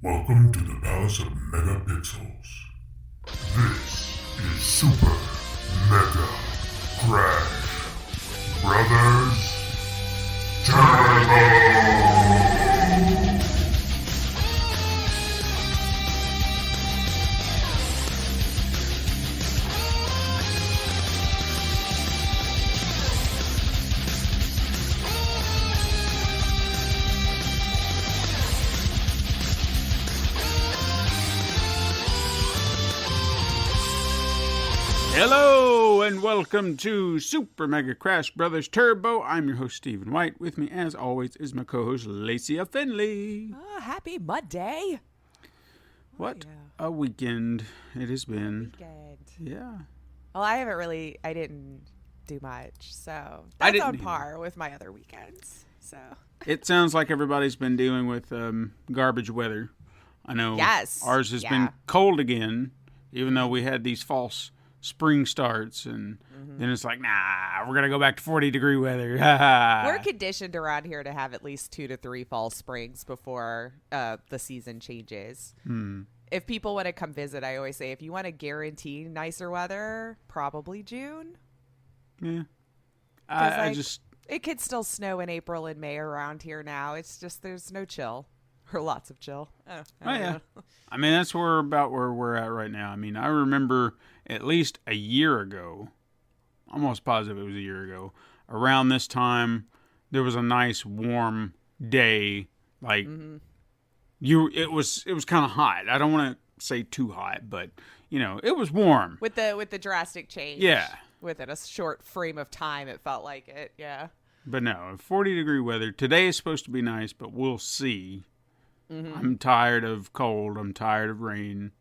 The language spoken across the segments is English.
Welcome to the Palace of Megapixels. This is Super Mega Crash Brothers Turbo! Hello and welcome to Super Mega Crash Brothers Turbo. I'm your host Stephen White. With me, as always, is my co-host Lacey Finley. Oh, happy Mud Day! What a weekend it has been. Yeah. Well, I didn't do much, so that's on par with my other weekends. So it sounds like everybody's been dealing with garbage weather. I know. Yes. Ours has been cold again, even though we had these false spring starts, and then it's like, nah, we're gonna go back to 40-degree weather. We're conditioned around here to have at least 2 to 3 fall springs before the season changes. If people want to come visit, I always say, if you want to guarantee nicer weather, probably June. Yeah. It could still snow in April and May around here now. It's just there's no chill. Or lots of chill. I don't know. I mean, that's where we're at right now. I mean, I remember at least a year ago, almost positive it was a year ago, around this time, there was a nice warm day. Like, it was kind of hot. I don't want to say too hot, but it was warm. With the drastic change. Yeah. Within a short frame of time, it felt like it. Yeah. But no, 40-degree weather. Today is supposed to be nice, but we'll see. I'm tired of cold. I'm tired of rain.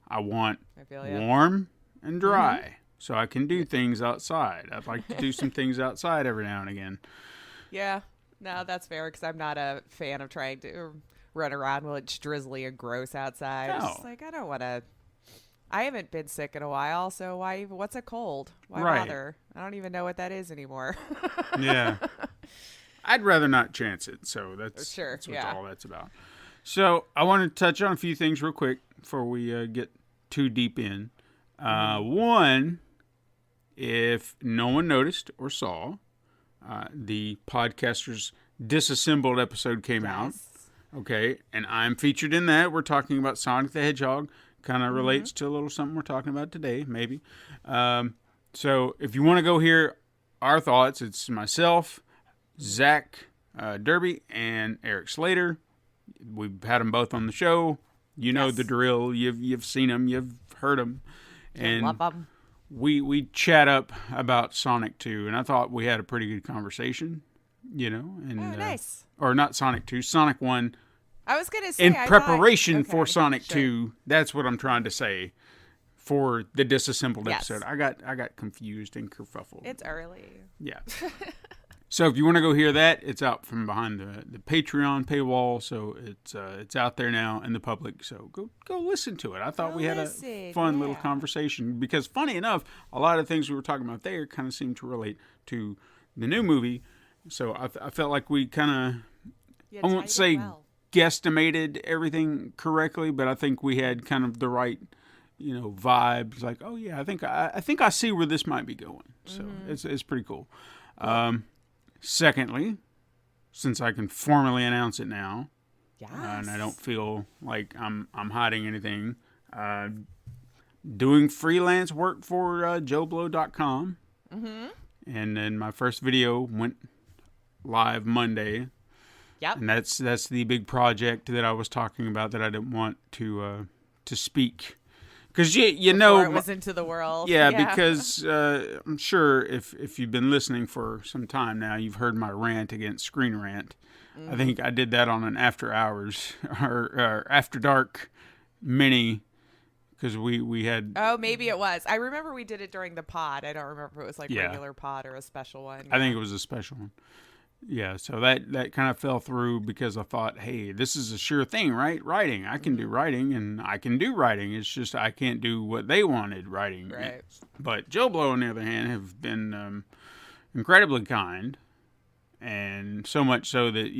I want warm and dry so I can do things outside. I'd like to do some things outside every now and again. Yeah. No, that's fair because I'm not a fan of trying to run around while it's drizzly and gross outside. No. It's just like, I don't want to. I haven't been sick in a while, so what's a cold? Why Right. bother? I don't even know what that is anymore. Yeah. I'd rather not chance it, so that's what all that's about. So I want to touch on a few things real quick before we get too deep in. One, if no one noticed or saw, the Podcasters Disassembled episode came out. Okay, and I'm featured in that. We're talking about Sonic the Hedgehog. Kind of relates to a little something we're talking about today, maybe. So if you want to go hear our thoughts, it's myself, Zach Derby, and Eric Slater. We've had them both on the show. You know the drill. You've seen them. You've heard them. And love them. We chat up about Sonic 2, and I thought we had a pretty good conversation. And nice. Or not Sonic 2, Sonic 1. I was going to say, in preparation for Sonic 2, that's what I'm trying to say. For the disassembled episode, I got confused and kerfuffled. It's early. Yeah. So if you want to go hear that, it's out from behind the Patreon paywall. So it's out there now in the public. So go listen to it. I thought we had a fun little conversation because, funny enough, a lot of things we were talking about there kind of seemed to relate to the new movie. So I felt like we kind of, I won't say guesstimated everything correctly, but I think we had kind of the right vibes. Like, oh yeah, I think I see where this might be going. So it's pretty cool. Secondly, since I can formally announce it now, and I don't feel like I'm hiding anything, doing freelance work for JoBlo.com, and then my first video went live Monday. Yep. And that's the big project that I was talking about that I didn't want to speak. Because Before it was into the world. Yeah, because I'm sure if you've been listening for some time now, you've heard my rant against Screen Rant. I think I did that on an After Hours or After Dark mini because we had. Oh, maybe it was. I remember we did it during the pod. I don't remember if it was like regular pod or a special one. I think it was a special one. Yeah, so that kind of fell through because I thought, hey, this is a sure thing, right? Writing. I can do writing, and I can do writing. It's just I can't do what they wanted writing. Right. But JoBlo, on the other hand, have been incredibly kind, and so much so that,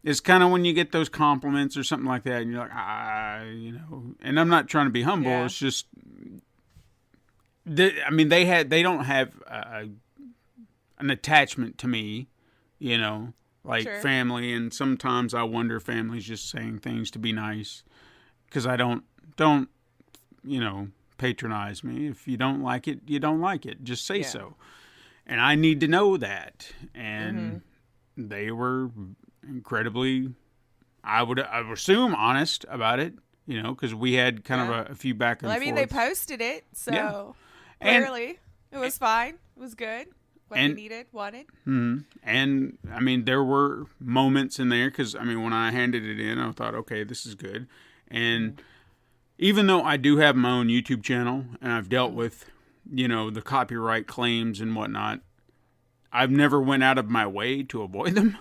it's kind of when you get those compliments or something like that, and you're like, and I'm not trying to be humble. Yeah. It's just, they don't have an attachment to me, like sure. family. And sometimes I wonder if family's just saying things to be nice, because I don't patronize me. If you don't like it, you don't like it. Just say so. And I need to know that. And they were incredibly, I would assume, honest about it, because we had kind of a few back and forth. They posted it, so clearly it was fine. It was good. What you needed, wanted. And, there were moments in there, because, when I handed it in, I thought, okay, this is good. And even though I do have my own YouTube channel, and I've dealt with, the copyright claims and whatnot, I've never went out of my way to avoid them.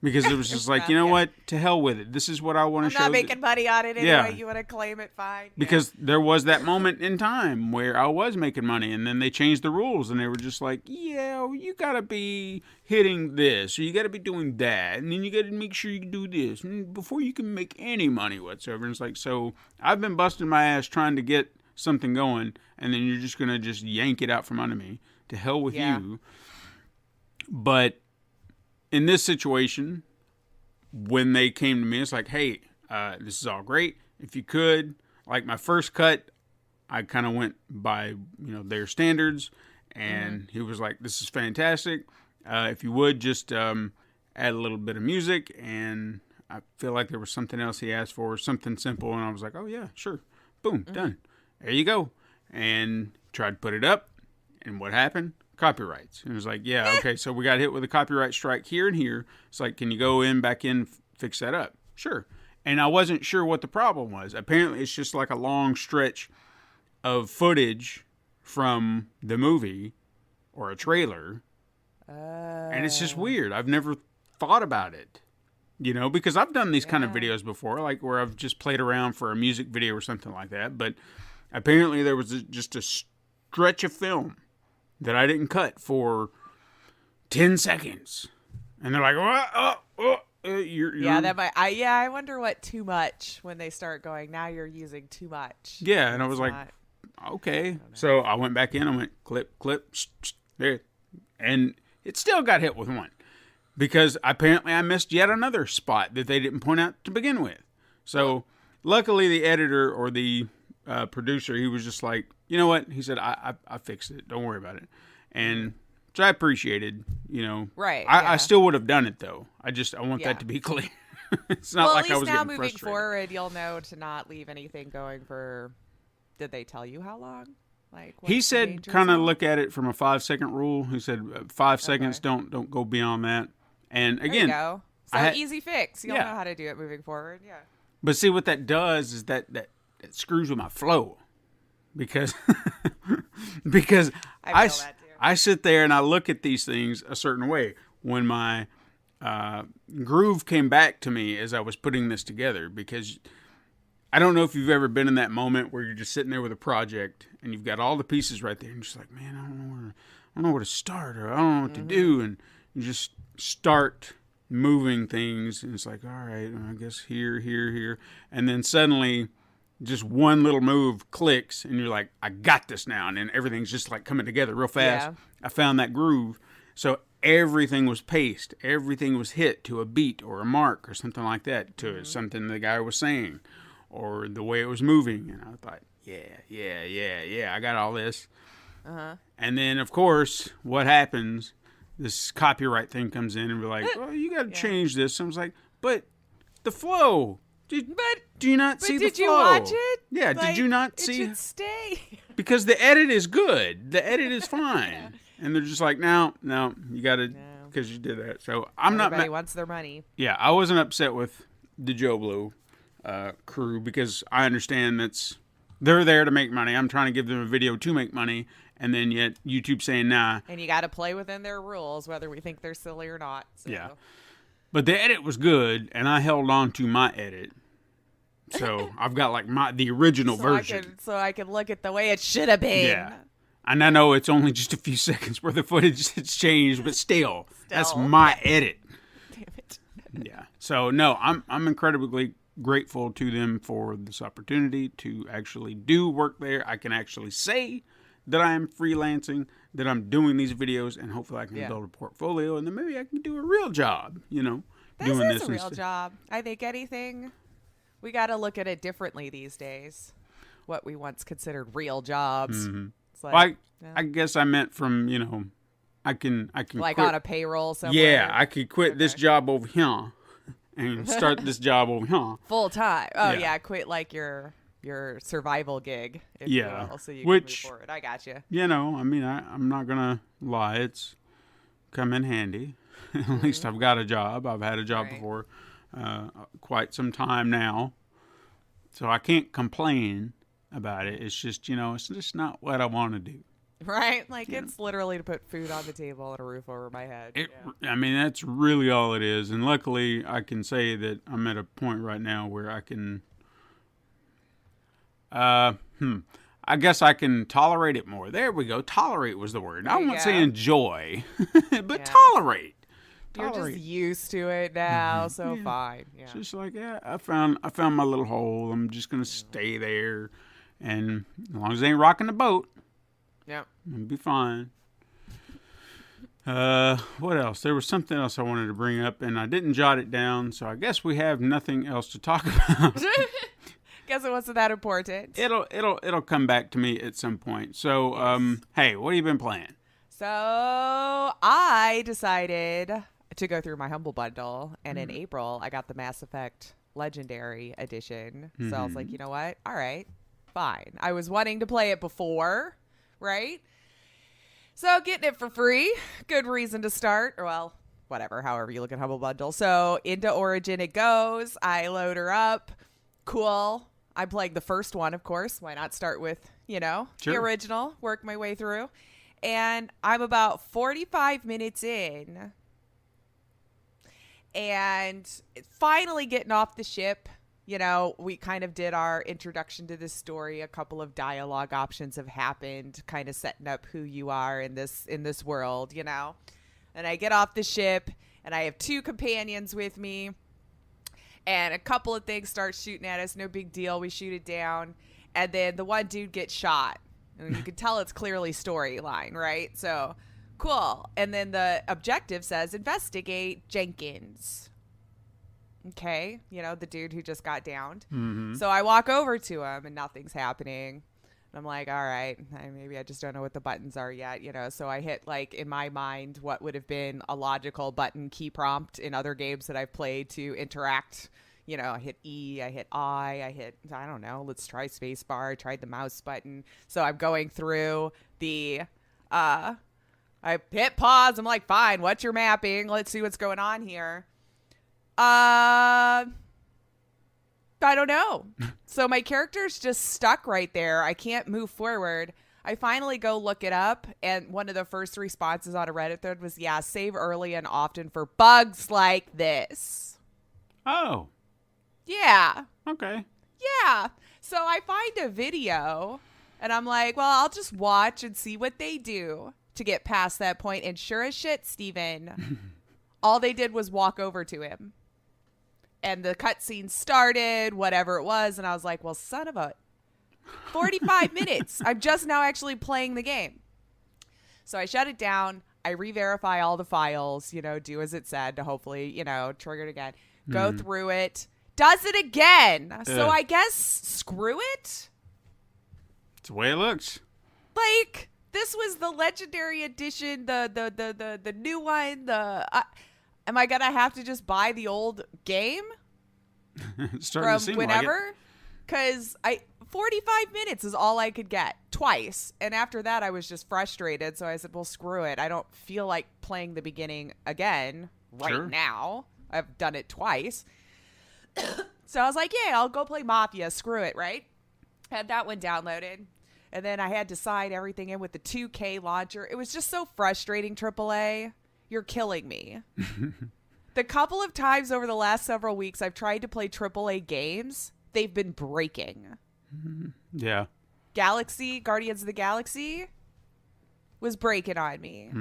Because it was just like, you know what? To hell with it. This is what I want to show. I'm not making money on it anyway. Yeah. You want to claim it, fine. Because there was that moment in time where I was making money, and then they changed the rules, and they were just like, you got to be hitting this, or you got to be doing that, and then you got to make sure you do this before you can make any money whatsoever. And it's like, so I've been busting my ass trying to get something going, and then you're just going to just yank it out from under me. To hell with you. But in this situation, when they came to me, it's like, hey, this is all great. If you could, like my first cut, I kind of went by, their standards. And he was like, this is fantastic. If you would just add a little bit of music. And I feel like there was something else he asked for, something simple. And I was like, oh, yeah, sure. Boom, done. There you go. And tried to put it up. And what happened? Copyrights. And it was like, yeah, okay, so we got hit with a copyright strike here and here. It's like, can you go back in, fix that up? Sure. And I wasn't sure what the problem was. Apparently, it's just like a long stretch of footage from the movie or a trailer. And it's just weird. I've never thought about it, because I've done these kind of videos before, like where I've just played around for a music video or something like that. But apparently there was just a stretch of film that I didn't cut for 10 seconds. And they're like, that might, I wonder what too much, when they start going, now you're using too much. Yeah, and I was like, okay. So I went back in, I went clip, there. And it still got hit with one. Because apparently I missed yet another spot that they didn't point out to begin with. So luckily the editor or the producer, he was just like, you know what? He said, I fixed it. Don't worry about it. And so I appreciated, Right. I still would have done it, though. I want that to be clear. It's not like I was getting frustrated. At least now moving forward, you'll know to not leave anything going for, did they tell you how long? Like, he said kind of look at it from a 5-second rule. He said 5 seconds, don't go beyond that. And again, there you go. So easy fix. You'll know how to do it moving forward. Yeah. But see, what that does is that it screws with my flow. Because I sit there and I look at these things a certain way. When my groove came back to me as I was putting this together, because I don't know if you've ever been in that moment where you're just sitting there with a project and you've got all the pieces right there and you're just like, man, I don't know where to start, or I don't know what to do, and you just start moving things and it's like, all right, I guess here, and then suddenly just one little move clicks and you're like, I got this now. And then everything's just like coming together real fast. Yeah. I found that groove. So everything was paced. Everything was hit to a beat or a mark or something like that, to something the guy was saying or the way it was moving. And I thought, yeah, I got all this. And then, of course, what happens, this copyright thing comes in and we're like, well, you got to change this. And I was like, but the flow. Do you not see the flow? Did you watch it? Yeah, did you not see? It should stay. Because the edit is good. The edit is fine. And they're just like, no, you got to, because you did that. So Everybody wants their money. Yeah, I wasn't upset with the Joe Blue crew, because I understand they're there to make money. I'm trying to give them a video to make money. And then yet YouTube saying, nah. And you got to play within their rules, whether we think they're silly or not. So. Yeah. But the edit was good, and I held on to my edit. So I've got like the original version. So I can look at the way it should have been. Yeah. And I know it's only just a few seconds worth of footage that's changed, but still, that's my edit. Damn it. Yeah. So no, I'm incredibly grateful to them for this opportunity to actually do work there. I can actually say that I am freelancing, that I'm doing these videos, and hopefully I can build a portfolio, and then maybe I can do a real job, This is a real job. I think we got to look at it differently these days. What we once considered real jobs. Mm-hmm. It's like, I guess I meant from, I can like quit. On a payroll somewhere. Yeah, I could quit this job over here and start this job over here. Full time. Oh yeah, quit like your survival gig, if you will, so you can move forward. I got you. I mean, I'm not gonna lie, it's come in handy. At least I've got a job. I've had a job before quite some time now, so I can't complain about it. It's just it's just not what I want to do. Right? Like it's literally to put food on the table and a roof over my head. I mean, that's really all it is. And luckily, I can say that I'm at a point right now where I can I guess I can tolerate it more. There we go. Tolerate was the word. I won't say enjoy, but tolerate. You're just used to it now, so fine. Yeah. It's just like, I found my little hole. I'm just gonna stay there, and as long as they ain't rocking the boat, it'll be fine. What else? There was something else I wanted to bring up, and I didn't jot it down, so I guess we have nothing else to talk about. Guess it wasn't that important. It'll come back to me at some point. So, hey, what have you been playing? So I decided to go through my Humble Bundle, and in April I got the Mass Effect Legendary Edition. So I was like, you know what? All right, fine. I was wanting to play it before, right? So getting it for free, good reason to start. Or well, whatever, however you look at Humble Bundle. So into Origin it goes. I load her up. Cool. I'm playing the first one, of course. Why not start with, the original, work my way through. And I'm about 45 minutes in. And finally getting off the ship. We kind of did our introduction to this story. A couple of dialogue options have happened, kind of setting up who you are in this world, And I get off the ship, and I have 2 companions with me. And a couple of things start shooting at us. No big deal. We shoot it down. And then the one dude gets shot. And you can tell it's clearly storyline, right? So, cool. And then the objective says, investigate Jenkins. Okay. The dude who just got downed. Mm-hmm. So I walk over to him and nothing's happening. And I'm like, all right, maybe I just don't know what the buttons are yet, So I hit, like, in my mind, what would have been a logical button key prompt in other games that I've played to interact. I hit E, I hit I don't know, let's try spacebar. I tried the mouse button. So I'm going through the, I hit pause. I'm like, fine, what's your mapping? Let's see what's going on here. I don't know. So my character's just stuck right there. I can't move forward. I finally go look it up, and one of the first responses on a Reddit thread was, save early and often for bugs like this. Oh. Yeah. Okay. Yeah. So I find a video, and I'm like, well, I'll just watch and see what they do to get past that point. And sure as shit, Steven, all they did was walk over to him. And the cutscene started, whatever it was. And I was like, well, son of a 45 minutes. I'm just now actually playing the game. So I shut it down. I re-verify all the files, do as it said to hopefully, trigger it again. Go through it. Does it again. So I guess screw it. It's the way it looks. Like, this was the Legendary Edition, the new one, am I going to have to just buy the old game from whenever? Because 45 minutes is all I could get twice. And after that, I was just frustrated. So I said, well, screw it. I don't feel like playing the beginning again now. I've done it twice. So I was like, yeah, I'll go play Mafia. Screw it, right? Had that one downloaded. And then I had to sign everything in with the 2K launcher. It was just so frustrating, AAA. You're killing me. The couple of times over the last several weeks I've tried to play AAA games, they've been breaking. Yeah. Guardians of the Galaxy was breaking on me.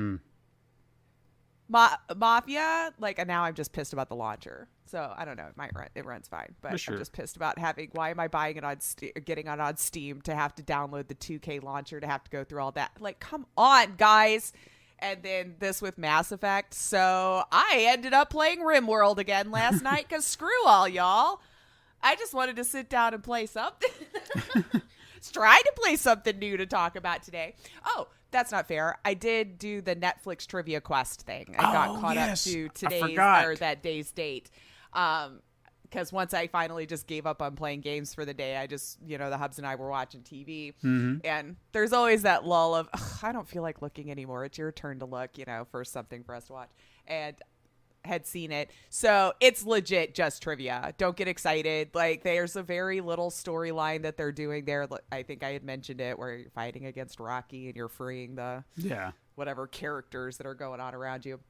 Mafia, like, and now I'm just pissed about the launcher. So I don't know. It runs fine, but sure. I'm just pissed about why am I buying it on getting it on Steam to have to download the 2K launcher to have to go through all that? Like, come on, guys. And then this with Mass Effect. So I ended up playing RimWorld again last night because screw all y'all. I just wanted to sit down and play something. Try to play something new to talk about today. Oh, that's not fair. I did do the Netflix trivia quest thing. I got caught up to that day's date. Because once I finally just gave up on playing games for the day, I just, the Hubs and I were watching TV. Mm-hmm. And there's always that lull of, I don't feel like looking anymore. It's your turn to look, for something for us to watch. And had seen it. So it's legit just trivia. Don't get excited. Like, there's a very little storyline that they're doing there. I think I had mentioned it, where you're fighting against Rocky and you're freeing the whatever characters that are going on around you.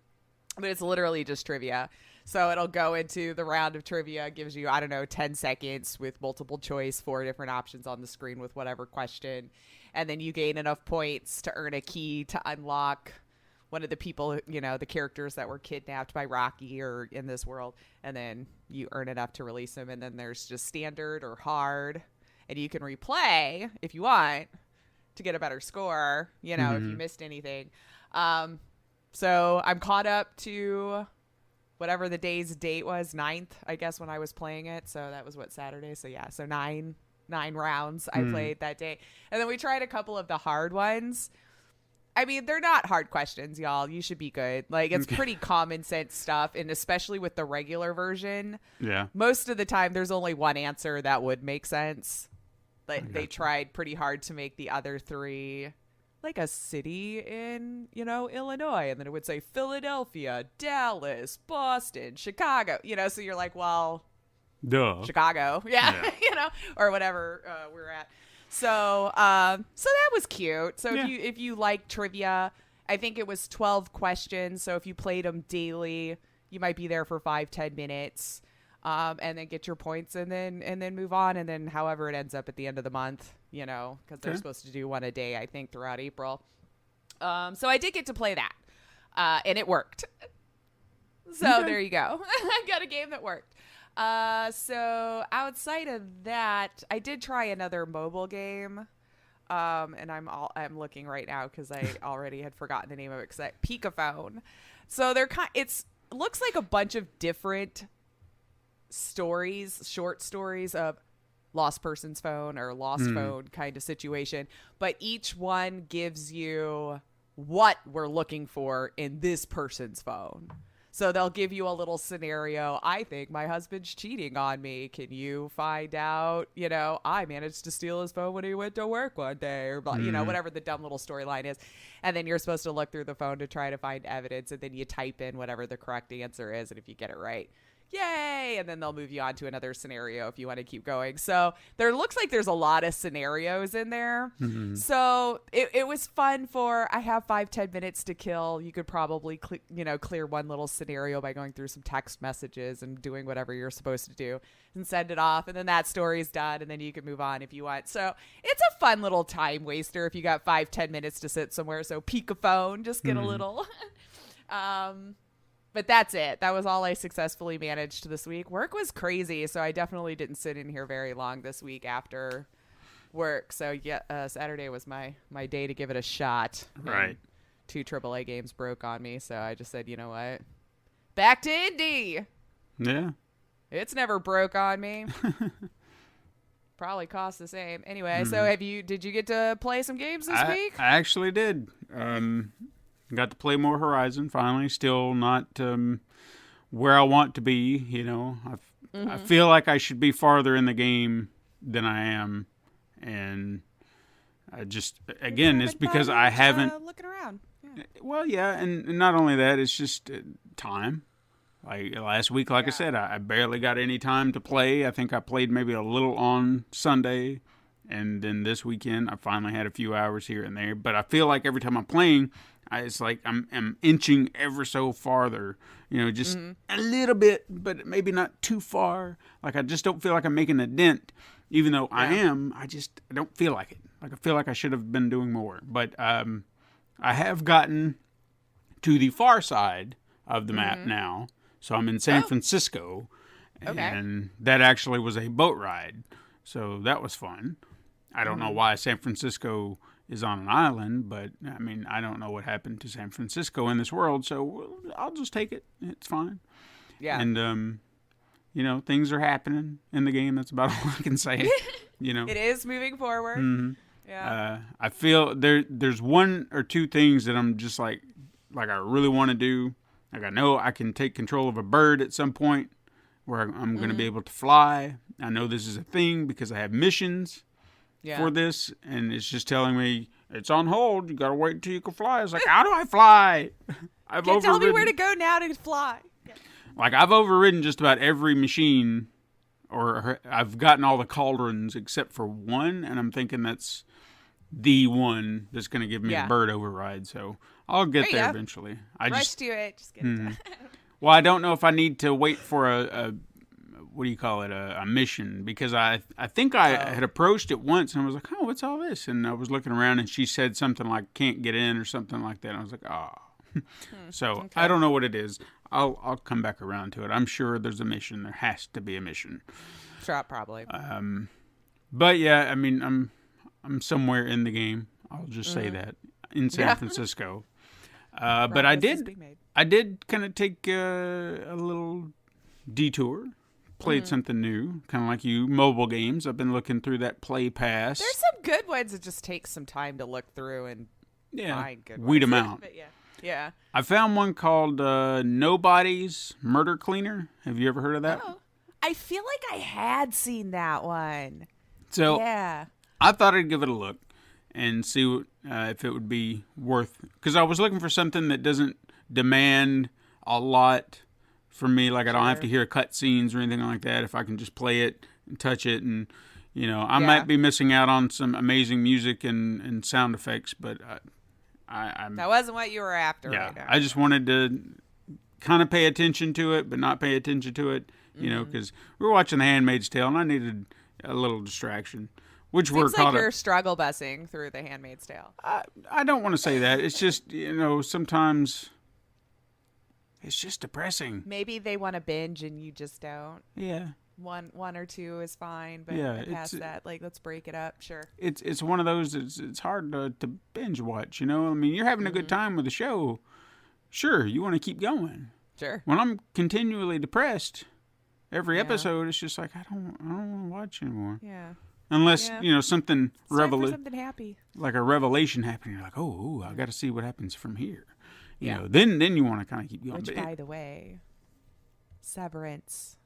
But it's literally just trivia. So it'll go into the round of trivia, gives you, 10 seconds with multiple choice, 4 different options on the screen with whatever question. And then you gain enough points to earn a key to unlock one of the people, the characters that were kidnapped by Rocky or in this world. And then you earn enough to release them. And then there's just standard or hard. And you can replay if you want to get a better score, if you missed anything. So I'm caught up to whatever the day's date was, 9th, I guess, when I was playing it. So that was Saturday. So yeah, so nine rounds I played that day. And then we tried a couple of the hard ones. I mean, they're not hard questions, y'all. You should be good. Like, it's pretty common sense stuff. And especially with the regular version, most of the time there's only one answer that would make sense. Like, they tried pretty hard to make the other 3 like a city in, Illinois. And then it would say Philadelphia, Dallas, Boston, Chicago, so you're like, well, duh. Chicago. Yeah. Or whatever we're at. So that was cute. So if you like trivia, I think it was 12 questions. So if you played them daily, you might be there for 5-10 minutes, and then get your points and then move on. And then however it ends up at the end of the month, because they're supposed to do one a day, I think, throughout April. So I did get to play that, and it worked. So there you go. I got a game that worked. So outside of that, I did try another mobile game. And I'm looking right now because I already had forgotten the name of it. Peekaphone. So it looks like a bunch of different short stories of lost person's phone or lost phone kind of situation. But each one gives you what we're looking for in this person's phone. So they'll give you a little scenario. I think my husband's cheating on me. Can you find out, I managed to steal his phone when he went to work one day, or, whatever the dumb little storyline is. And then you're supposed to look through the phone to try to find evidence. And then you type in whatever the correct answer is. And if you get it right, yay. And then they'll move you on to another scenario if you want to keep going. So there looks like there's a lot of scenarios in there. So it was fun I have 5-10 minutes to kill. You could probably clear one little scenario by going through some text messages and doing whatever you're supposed to do and send it off. And then that story's done. And then you can move on if you want. So it's a fun little time waster if you got 5-10 minutes to sit somewhere. So Peekaphone, just get a little, but that's it. That was all I successfully managed this week. Work was crazy, so I definitely didn't sit in here very long this week after work. So Saturday was my day to give it a shot. Right. 2 AAA games broke on me, so I just said, you know what? Back to indie. Yeah. It's never broke on me. Probably cost the same. Anyway, so did you get to play some games this week? I actually did. Got to play more Horizon finally. Still not where I want to be. I feel like I should be farther in the game than I am, and I just it's because I haven't looking around. Yeah. Well, yeah, and not only that, it's just time. Like last week, I said, I barely got any time to play. I think I played maybe a little on Sunday, and then this weekend I finally had a few hours here and there. But I feel like every time I'm playing, it's like I'm inching ever so farther, just a little bit, but maybe not too far. Like I just don't feel like I'm making a dent, even though I am. I don't feel like it. Like I feel like I should have been doing more. But I have gotten to the far side of the map now. So I'm in San Francisco, Okay. and that actually was a boat ride. So that was fun. I don't know why San Francisco is on an island, but I mean, I don't know what happened to San Francisco in this world, so I'll just take it. It's fine. Yeah. And, you know, things are happening in the game. That's about all I can say. You know, It is moving forward. Mhm. Yeah. I feel there's one or two things that I'm just like I really want to do. Like I know I can take control of a bird at some point where I'm going to be able to fly. I know this is a thing because I have missions for this, and it's just telling me it's on hold. You got to wait until you can fly. It's like, how do I fly? Can't tell me where to go now to fly. Yeah. Like I've overridden just about every machine, or I've gotten all the cauldrons except for one, and I'm thinking that's the one that's going to give me a bird override. So I'll get there eventually. Rush to it. Just get it done. Well, I don't know if I need to wait for a what do you call it, a mission, because I think I had approached it once and I was like, oh, what's all this? And I was looking around and she said something like can't get in or something like that. And I was like, oh. So I don't know what it is. I'll come back around to it. I'm sure there's a mission. There has to be a mission. Sure, probably. But yeah, I mean, I'm somewhere in the game. I'll just say that in San Francisco. But I did kind of take a little detour, played something new, kind of like you, mobile games. I've been looking through that Play Pass. There's some good ones that just take some time to look through and find good weed ones. them out. But yeah. I found one called Nobody's Murder Cleaner. Have you ever heard of that? Oh, I feel like I had seen that one. So Yeah. I thought I'd give it a look and see if it would be worth, because I was looking for something that doesn't demand a lot from me. Like I don't have to hear cutscenes or anything like that. If I can just play it and touch it, and you know, I might be missing out on some amazing music and sound effects, but I'm That wasn't what you were after right now. I just wanted to kind of pay attention to it, but not pay attention to it, you know, because we were watching The Handmaid's Tale and I needed a little distraction. Which Seems like you're struggle busing through The Handmaid's Tale. I don't want to say that. It's just, you know, sometimes it's just depressing. Maybe they want to binge and you just don't. Yeah. One or two is fine, but past that, like, let's break it up. Sure. It's one of those. It's hard to binge watch. You know, I mean, you're having a good time with the show. Sure, you want to keep going. Sure. When I'm continually depressed, every episode, it's just like I don't want to watch anymore. Yeah. Unless, you know, something something happy. Like a revelation happening. You're like, oh, I got to see what happens from here. You know, then you want to kind of keep going. Which, by the way, Severance.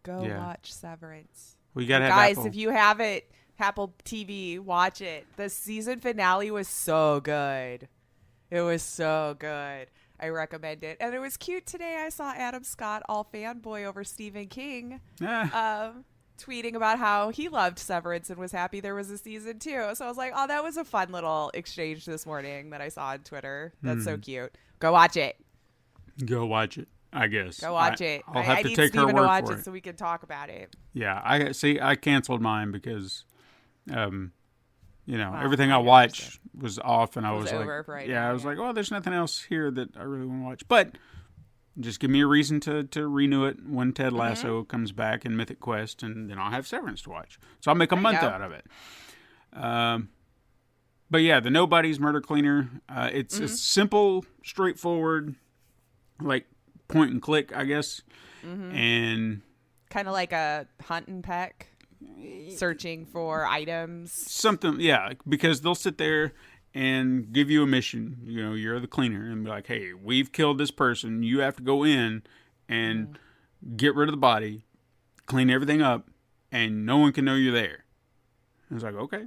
Go watch Severance. We got to have guys, Apple. if you have it, Apple TV, watch it. The season finale was so good. It was so good. I recommend it. And it was cute today. I saw Adam Scott all fanboy over Stephen King. Tweeting about how he loved Severance and was happy there was a season 2. So I was like, oh, that was a fun little exchange this morning that I saw on Twitter. That's so cute. Go watch it. Go watch it, I guess. Go watch it. I'll have to need take Steven her word to watch for it so we can talk about it. Yeah, I canceled mine because, you know, everything I 100%. watched was off, and I was like, now, I was like, oh, there's nothing else here that I really want to watch. But just give me a reason to renew it when Ted Lasso comes back and Mythic Quest, and then I'll have Severance to watch. So I'll make a month out of it. But yeah, the Nobody's Murder Cleaner. It's a simple, straightforward, like point and click, I guess. And kind of like a hunt and peck, searching for items. Something, yeah, because they'll sit there and give you a mission. You know, you're the cleaner, and be like, hey, we've killed this person. You have to go in and get rid of the body, clean everything up, and no one can know you're there. I was like, okay.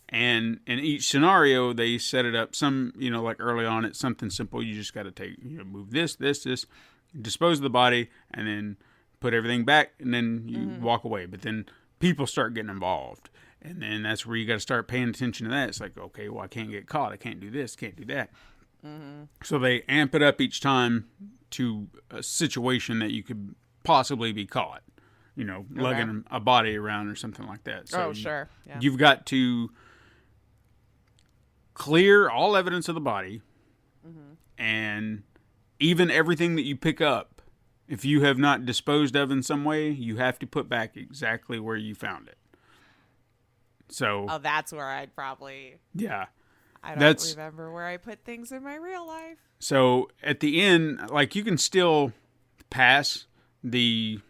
And in each scenario, they set it up. Some, you know, like early on, it's something simple. You just got to take, you know, move this, dispose of the body, and then put everything back, and then you walk away. But then people start getting involved. And then that's where you got to start paying attention to that. It's like, okay, well, I can't get caught. I can't do this, can't do that. So they amp it up each time to a situation that you could possibly be caught. You know, lugging a body around or something like that. So sure. Yeah. You've got to clear all evidence of the body and even everything that you pick up, if you have not disposed of in some way, you have to put back exactly where you found it. So. Oh, that's where I'd probably. Yeah. I don't remember where I put things in my real life. So at the end, like, you can still pass the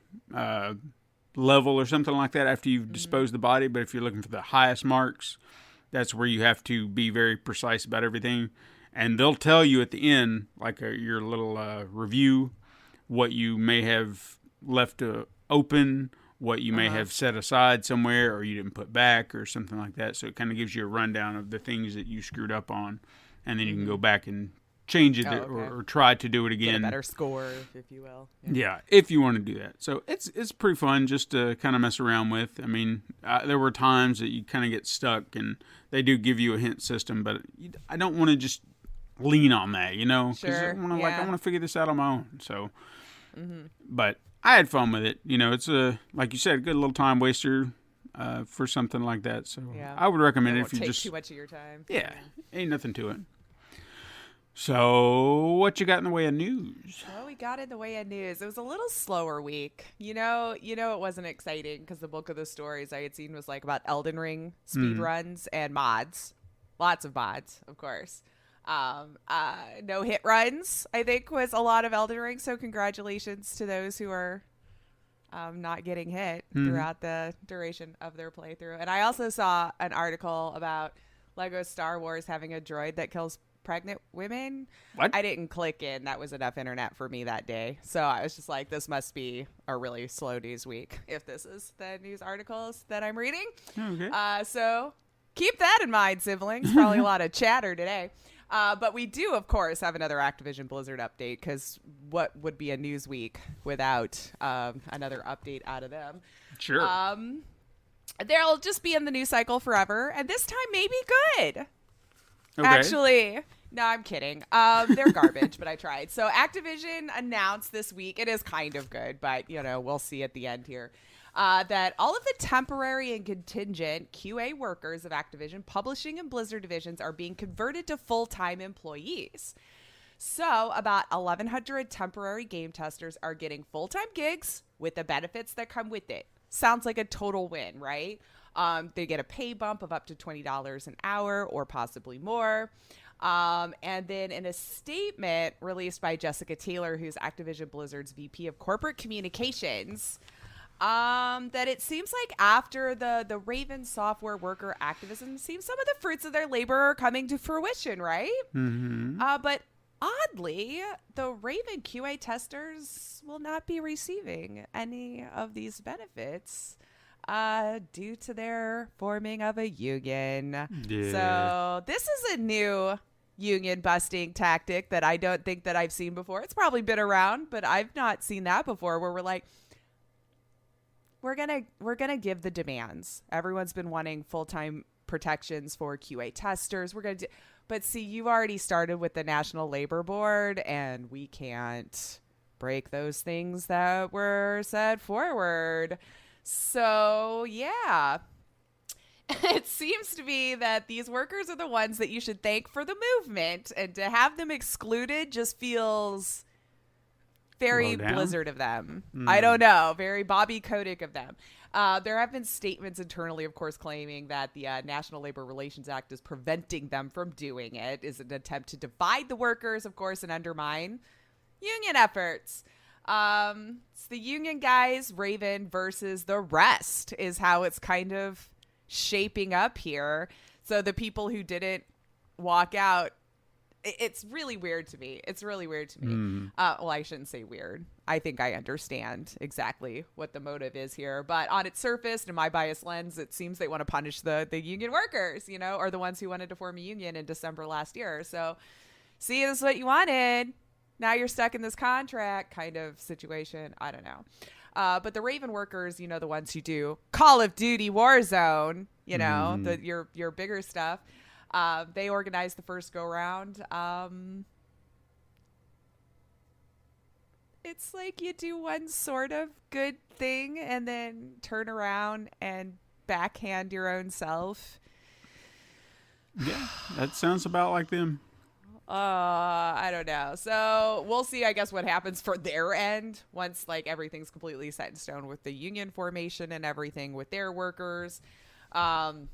level or something like that after you've disposed the body. But if you're looking for the highest marks, that's where you have to be very precise about everything. And they'll tell you at the end, like your little review, what you may have left open, what you may have set aside somewhere, or you didn't put back, or something like that. So it kind of gives you a rundown of the things that you screwed up on, and then you can go back and change it or try to do it again. Get a better score, if you will. Yeah, if you want to do that. So it's pretty fun just to kind of mess around with. I mean, there were times that you kind of get stuck, and they do give you a hint system, but I don't want to just lean on that, you know? Sure. I want to figure this out on my own. So, but I had fun with it. You know, it's like you said, a good little time waster for something like that. So I would recommend it if you just too much of your time. Yeah, ain't nothing to it. So what you got in the way of news? Well, we got in the way of news. It was a little slower week. You know, it wasn't exciting because the bulk of the stories I had seen was like about Elden Ring speed runs and mods. Lots of mods, of course. No hit runs, I think, was a lot of Elden Ring. So congratulations to those who are not getting hit throughout the duration of their playthrough. And I also saw an article about Lego Star Wars having a droid that kills pregnant women. What? I didn't click in. That was enough internet for me that day. So I was just like, this must be a really slow news week if this is the news articles that I'm reading. Okay. So keep that in mind, siblings. Probably a lot of chatter today. But we do, of course, have another Activision Blizzard update, because what would be a news week without another update out of them? Sure. They'll just be in the news cycle forever, and this time maybe good. Okay. Actually, no, I'm kidding. They're garbage, but I tried. So Activision announced this week, it is kind of good, but, you know, we'll see at the end here, that all of the temporary and contingent QA workers of Activision Publishing and Blizzard divisions are being converted to full-time employees. So about 1,100 temporary game testers are getting full-time gigs with the benefits that come with it. Sounds like a total win, right? They get a pay bump of up to $20 an hour or possibly more. And then in a statement released by Jessica Taylor, who's Activision Blizzard's VP of Corporate Communications, that it seems like after the Raven software worker activism, seems some of the fruits of their labor are coming to fruition, right? Mm-hmm. But oddly, the Raven QA testers will not be receiving any of these benefits due to their forming of a union. Yeah. So this is a new union busting tactic that I don't think that I've seen before. It's probably been around, but I've not seen that before, where we're like, we're gonna give the demands. Everyone's been wanting full-time protections for QA testers. We're gonna do, but see, you've already started with the National Labor Board, and we can't break those things that were set forward. So yeah, it seems to be that these workers are the ones that you should thank for the movement, and to have them excluded just feels very Blizzard of them. I don't know. Very Bobby Kotick of them. There have been statements internally, of course, claiming that the National Labor Relations Act is preventing them from doing it, is an attempt to divide the workers, of course, and undermine union efforts. It's the union guys, Raven, versus the rest is how it's kind of shaping up here. So the people who didn't walk out, it's really weird to me. Well, I shouldn't say weird. I think I understand exactly what the motive is here. But on its surface, in my biased lens, it seems they want to punish the union workers, you know, or the ones who wanted to form a union in December last year. So, see, this is what you wanted. Now you're stuck in this contract kind of situation. I don't know. But the Raven workers, you know, the ones who do Call of Duty Warzone, you know, your bigger stuff. They organized the first go round. It's like you do one sort of good thing and then turn around and backhand your own self. Yeah, that sounds about like them. I don't know. So we'll see, I guess, what happens for their end once like everything's completely set in stone with the union formation and everything with their workers. And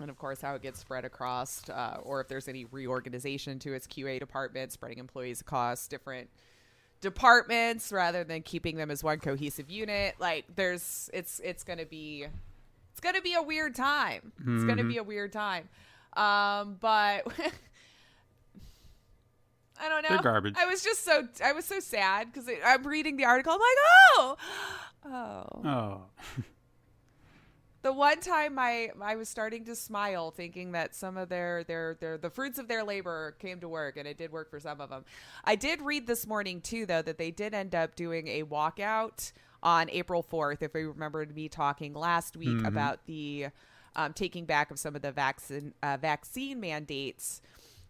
of course, how it gets spread across, or if there's any reorganization to its QA department, spreading employees across different departments rather than keeping them as one cohesive unit. Like it's going to be a weird time. Mm-hmm. It's going to be a weird time. But I don't know. They're garbage. I was so sad because I'm reading the article. I'm like, oh. The one time I was starting to smile, thinking that some of the fruits of their labor came to work, and it did work for some of them. I did read this morning too, though, that they did end up doing a walkout on April 4th. If we remembered me talking last week about the taking back of some of the vaccine mandates.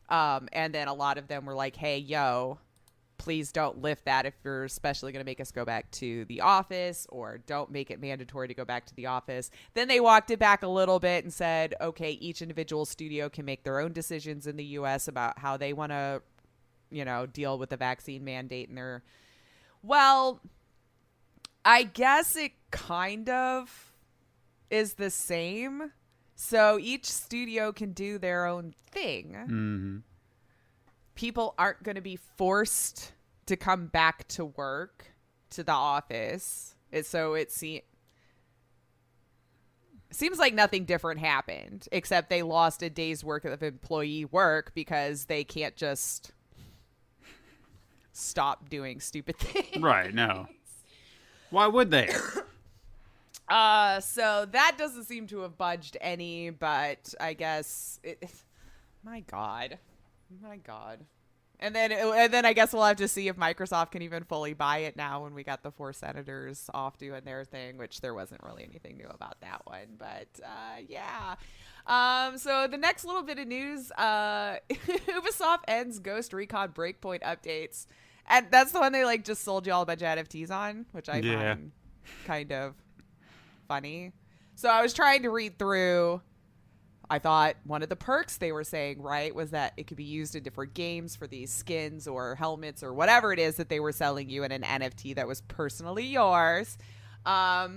And then a lot of them were like, hey, yo, please don't lift that if you're especially going to make us go back to the office, or don't make it mandatory to go back to the office. Then they walked it back a little bit and said, okay, each individual studio can make their own decisions in the U.S. about how they want to, deal with the vaccine mandate. And I guess it kind of is the same. So each studio can do their own thing. Mm-hmm. People aren't going to be forced to come back to work, to the office. So it seems like nothing different happened, except they lost a day's worth of employee work because they can't just stop doing stupid things. Right, no. Why would they? So that doesn't seem to have budged any, but I guess my God. And then I guess we'll have to see if Microsoft can even fully buy it now when we got the 4 senators off doing their thing, which there wasn't really anything new about that one. But yeah. So the next little bit of news, Ubisoft ends Ghost Recon Breakpoint updates. And that's the one they just sold you all a bunch of NFTs on, which I find kind of funny. So I was trying to read through. I thought one of the perks they were saying, right, was that it could be used in different games for these skins or helmets or whatever it is that they were selling you in an NFT that was personally yours. I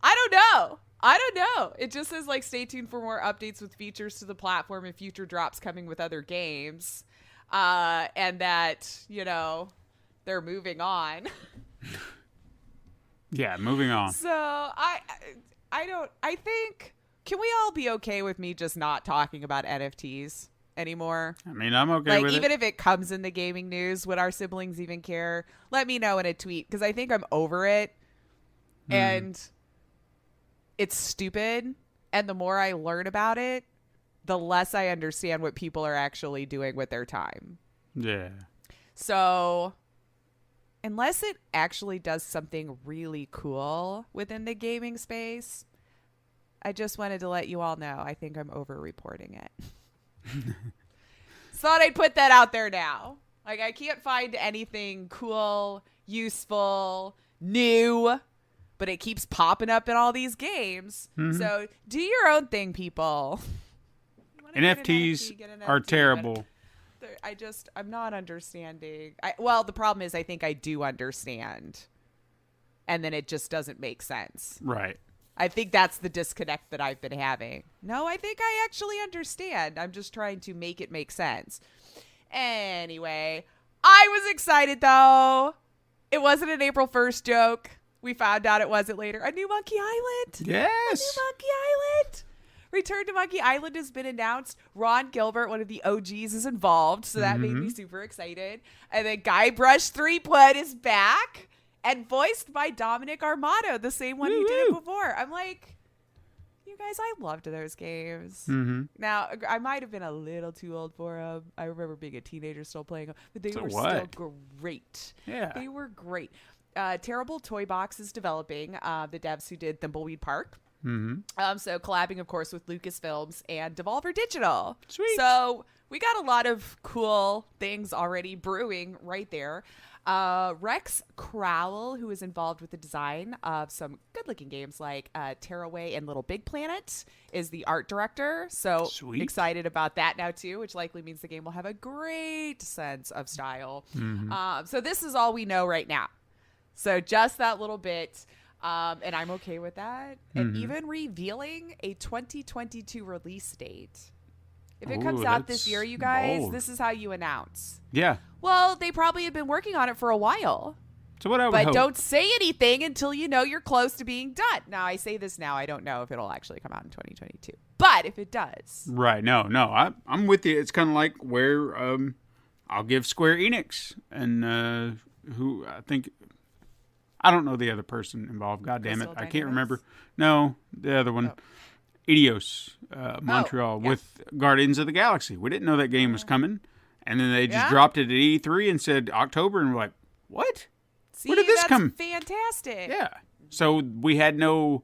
don't know. It just says stay tuned for more updates with features to the platform and future drops coming with other games. And that, they're moving on. Yeah, moving on. So I think, can we all be okay with me just not talking about NFTs anymore? I mean, I'm okay with it. Even if it comes in the gaming news, would our siblings even care? Let me know in a tweet, because I think I'm over it. And it's stupid. And the more I learn about it, the less I understand what people are actually doing with their time. Yeah. So unless it actually does something really cool within the gaming space, I just wanted to let you all know I think I'm over-reporting it. Thought I'd put that out there now. I can't find anything cool, useful, new, but it keeps popping up in all these games. Mm-hmm. So do your own thing, people. NFTs are terrible. I'm not understanding. The problem is I think I do understand. And then it just doesn't make sense. Right. I think that's the disconnect that I've been having. No, I think I actually understand. I'm just trying to make it make sense. Anyway, I was excited though. It wasn't an April 1st joke. We found out it wasn't later. A new Monkey Island. Yes. A new Monkey Island. Return to Monkey Island has been announced. Ron Gilbert, one of the OGs, is involved, so that made me super excited. And then Guybrush Threepwood is back and voiced by Dominic Armato, the same one who did it before. I'm like, you guys, I loved those games. Mm-hmm. Now, I might have been a little too old for them. I remember being a teenager still playing them, but they were still great. Yeah. They were great. Terrible Toy Box is developing, the devs who did Thimbleweed Park. Mm-hmm. So collabing, of course, with Lucasfilms and Devolver Digital. Sweet. So we got a lot of cool things already brewing right there. Rex Crowell, who is involved with the design of some good looking games like Tearaway and Little Big Planet is the art director. So excited about that now too, which likely means the game will have a great sense of style. So this is all we know right now. So just that little bit. And I'm okay with that. And even revealing a 2022 release date. If it comes out this year, you guys, this is how you announce. Yeah. Well, they probably have been working on it for a while. So what I would hope. Don't say anything until you know you're close to being done. Now, I say this now. I don't know if it'll actually come out in 2022. But if it does. Right. No. I'm with you. It's kind of like where I'll give Square Enix and who I think... I don't know the other person involved. God damn it. I can't remember. No, the other one. Eidos, Montreal, with Guardians of the Galaxy. We didn't know that game was coming. And then they just dropped it at E3 and said October. And we're like, what? See, where did this come? Fantastic. Yeah. So we had no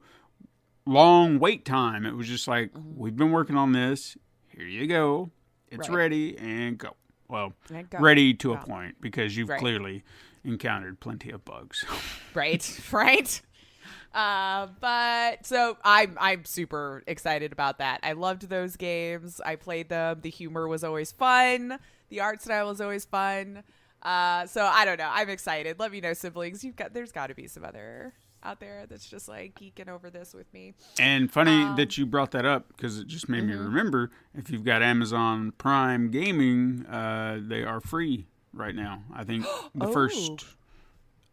long wait time. It was just like, we've been working on this. Here you go. It's ready and go. Well, ready to a point because you've clearly encountered plenty of bugs. Right. But so I'm super excited about that. I loved those games. I played them. The humor was always fun. The art style was always fun. So I don't know. I'm excited. Let me know, siblings. There's got to be some other out there that's just like geeking over this with me. And funny that you brought that up because it just made me remember. If you've got Amazon Prime Gaming, they are free right now. I think the first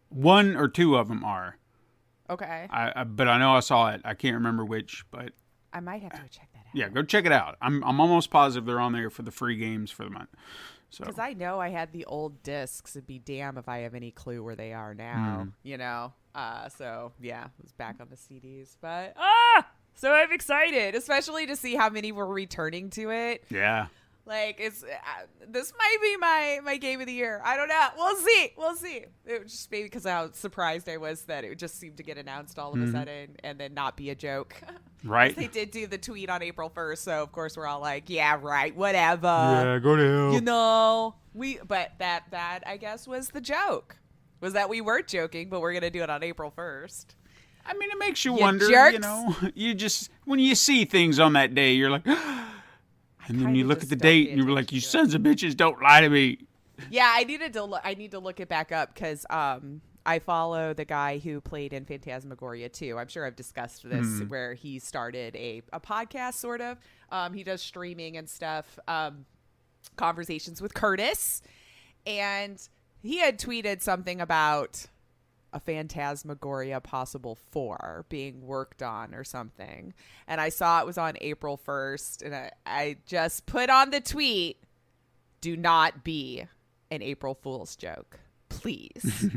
one or two of them are. Okay. But I know I saw it. I can't remember which, but I might have to go check that out. Yeah, go check it out. I'm almost positive they're on there for the free games for the month. Because I know I had the old discs. It'd be damn if I have any clue where they are now. You know. So yeah, it was back on the CDs. But so I'm excited, especially to see how many were returning to it. Yeah. Like this might be my game of the year. I don't know. We'll see. It was just maybe because how surprised I was that it just seemed to get announced all of a sudden and then not be a joke. Right. They did do the tweet on April 1st, so of course we're all like, yeah, right, whatever. Yeah, go to hell. You know, but that I guess was the joke. Was that we weren't joking, but we're gonna do it on April 1st. I mean, it makes you wonder. Jerks. You know, you just when you see things on that day, you're like. And then you look at the date and you're like, you sons of bitches, don't lie to me. Yeah, I need to look it back up because I follow the guy who played in Phantasmagoria too. I'm sure I've discussed this where he started a podcast sort of. He does streaming and stuff, conversations with Curtis. And he had tweeted something about a Phantasmagoria possible 4 being worked on or something. And I saw it was on April 1st. And I just put on the tweet, do not be an April Fool's joke, please.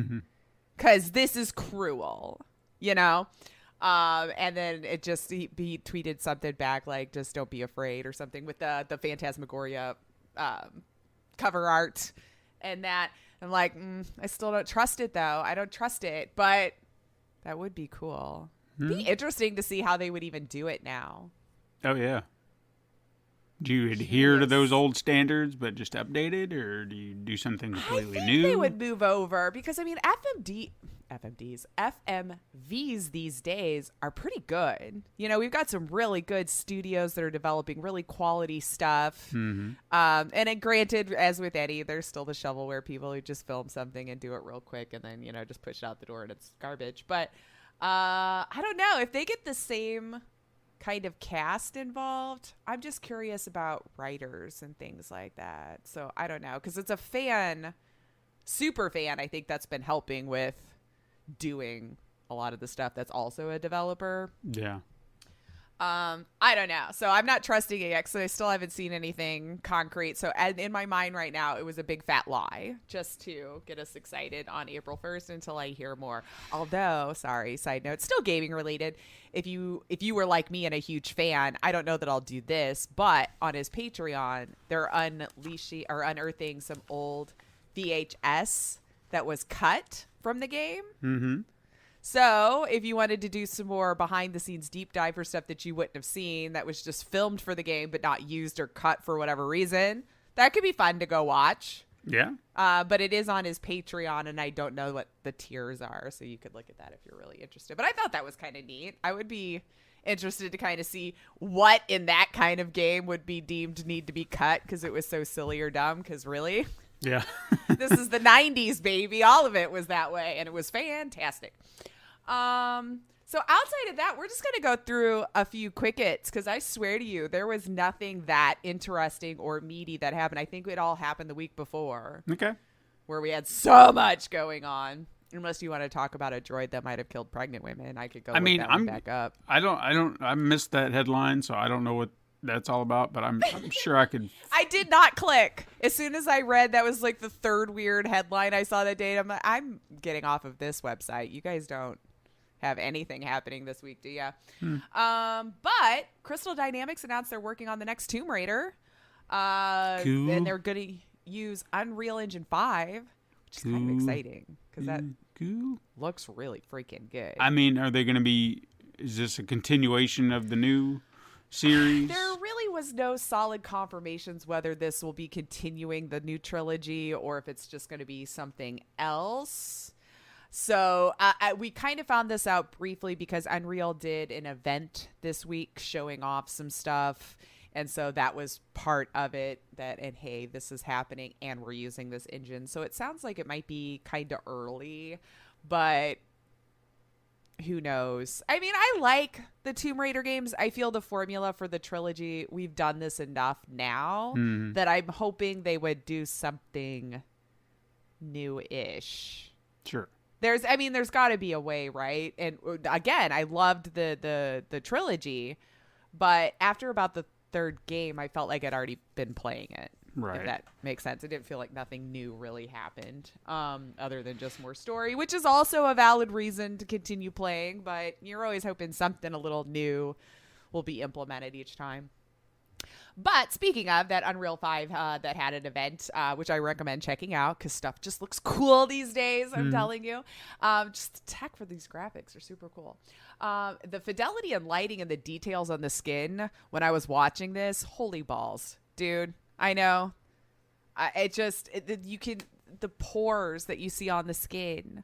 Because this is cruel, you know? And then it just, he tweeted something back like, just don't be afraid or something with the Phantasmagoria cover art and that. I'm like, I still don't trust it, though. I don't trust it, but that would be cool. Be interesting to see how they would even do it now. Oh, yeah. Do you adhere to those old standards, but just updated, or do you do something completely new? They would move over because, I mean, FMVs these days are pretty good. You know, we've got some really good studios that are developing really quality stuff. And granted, as with Eddie, there's still the shovelware people who just film something and do it real quick and then, you know, just push it out the door and it's garbage. But I don't know. If they get the same kind of cast involved, I'm just curious about writers and things like that. So I don't know, because it's a super fan, I think that's been helping with doing a lot of the stuff that's also a developer. Yeah. I don't know. So I'm not trusting it yet because I still haven't seen anything concrete. So in my mind right now, it was a big fat lie just to get us excited on April 1st until I hear more. Although, sorry, side note, still gaming related. If you were like me and a huge fan, I don't know that I'll do this, but on his Patreon, they're unearthing some old VHS that was cut from the game. Mm-hmm. So if you wanted to do some more behind the scenes deep dive for stuff that you wouldn't have seen that was just filmed for the game but not used or cut for whatever reason, that could be fun to go watch. Yeah. But it is on his Patreon, and I don't know what the tiers are, so you could look at that if you're really interested. But I thought that was kind of neat. I would be interested to kind of see what in that kind of game would be deemed need to be cut because it was so silly or dumb, because really? Yeah. This is the 90s, baby. All of it was that way, and it was fantastic. So outside of that, we're just going to go through a few quick hits because I swear to you, there was nothing that interesting or meaty that happened. I think it all happened the week before. Okay. Where we had so much going on. Unless you want to talk about a droid that might have killed pregnant women, I could go look that one back up. I missed that headline, so I don't know what that's all about, but I'm sure I could. I did not click. As soon as I read that was like the third weird headline I saw that day, I'm like, I'm getting off of this website. You guys don't have anything happening this week, do ya? But Crystal Dynamics announced they're working on the next Tomb Raider. Cool. And they're going to use Unreal Engine 5, which is kind of exciting because that looks really freaking good. I mean, are they going to be, is this a continuation of the new series? There really was no solid confirmations whether this will be continuing the new trilogy or if it's just going to be something else. So we kind of found this out briefly because Unreal did an event this week showing off some stuff. And so that was part of it and hey, this is happening and we're using this engine. So it sounds like it might be kind of early, but who knows? I mean, I like the Tomb Raider games. I feel the formula for the trilogy, we've done this enough now that I'm hoping they would do something new-ish. Sure. There's got to be a way, right? And again, I loved the trilogy, but after about the third game, I felt like I'd already been playing it. Right. If that makes sense. It didn't feel like nothing new really happened, other than just more story, which is also a valid reason to continue playing, but you're always hoping something a little new will be implemented each time. But speaking of that Unreal 5 that had an event, which I recommend checking out because stuff just looks cool these days, I'm telling you. Just the tech for these graphics are super cool. The fidelity and lighting and the details on the skin when I was watching this, holy balls, dude. I know. The pores that you see on the skin.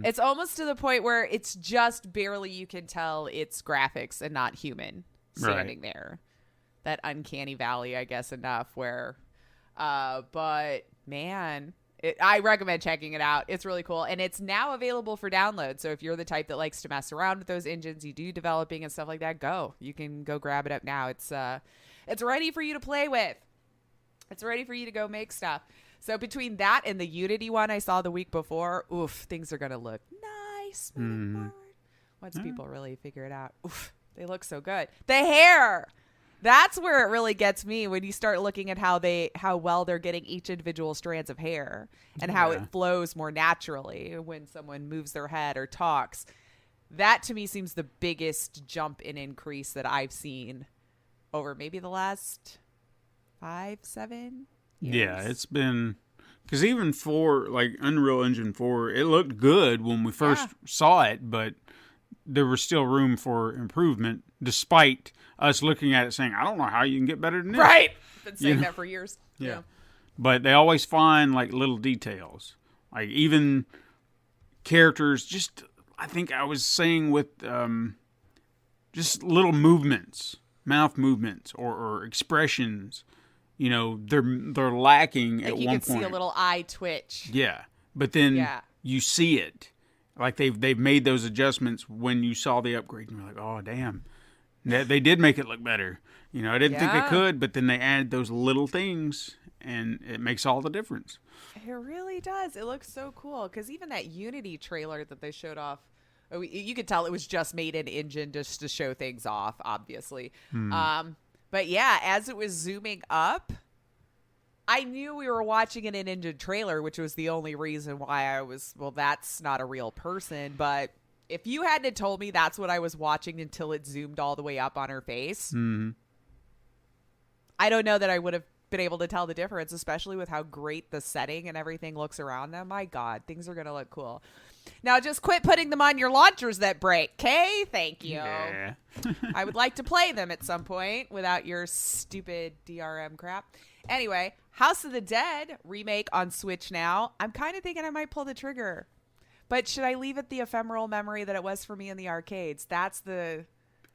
It's almost to the point where it's just barely you can tell it's graphics and not human standing there. That uncanny valley, I guess, enough where, but man, I recommend checking it out. It's really cool. And it's now available for download. So if you're the type that likes to mess around with those engines, you do developing and stuff like that, you can go grab it up now. It's ready for you to play with. It's ready for you to go make stuff. So between that and the Unity one I saw the week before, things are going to look nice moving forward. Once people really figure it out. They look so good. The hair! That's where it really gets me when you start looking at how well they're getting each individual strands of hair and how it flows more naturally when someone moves their head or talks. That to me seems the biggest jump in increase that I've seen over maybe the last 5-7 years. Yeah, it's been, because even for like Unreal Engine 4, it looked good when we first saw it, but there was still room for improvement despite us looking at it saying, I don't know how you can get better than this. Right. Been saying that for years. Yeah. But they always find like little details. Like even characters, just, I think I was saying with just little movements, mouth movements or expressions, they're lacking at one point. You can see a little eye twitch. Yeah. But then you see it. Like they've made those adjustments when you saw the upgrade, and you're like, oh damn, they did make it look better. I didn't think they could, but then they added those little things, and it makes all the difference. It really does. It looks so cool because even that Unity trailer that they showed off, you could tell it was just made in engine just to show things off, obviously. But yeah, as it was zooming up, I knew we were watching an in-engine trailer, which was the only reason why I was, that's not a real person. But if you hadn't told me that's what I was watching until it zoomed all the way up on her face, I don't know that I would have been able to tell the difference, especially with how great the setting and everything looks around them. My God, things are going to look cool. Now, just quit putting them on your launchers that break, okay? Thank you. Yeah. I would like to play them at some point without your stupid DRM crap. Anyway, House of the Dead remake on Switch now. I'm kind of thinking I might pull the trigger. But should I leave it the ephemeral memory that it was for me in the arcades? That's the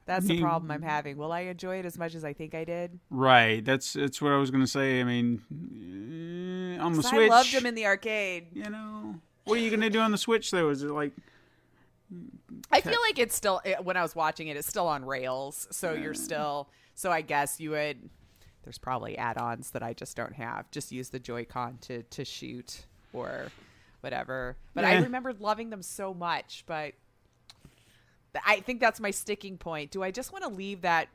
problem I'm having. Will I enjoy it as much as I think I did? Right. That's what I was going to say. I mean, on the Switch. I loved them in the arcade. You know, what are you going to do on the Switch, though? Is it like... I feel like it's still, when I was watching it, it's still on rails. So you're still, so I guess you would, there's probably add-ons that I just don't have. Just use the Joy-Con to shoot or whatever. But I remembered loving them so much. But I think that's my sticking point. Do I just want to leave that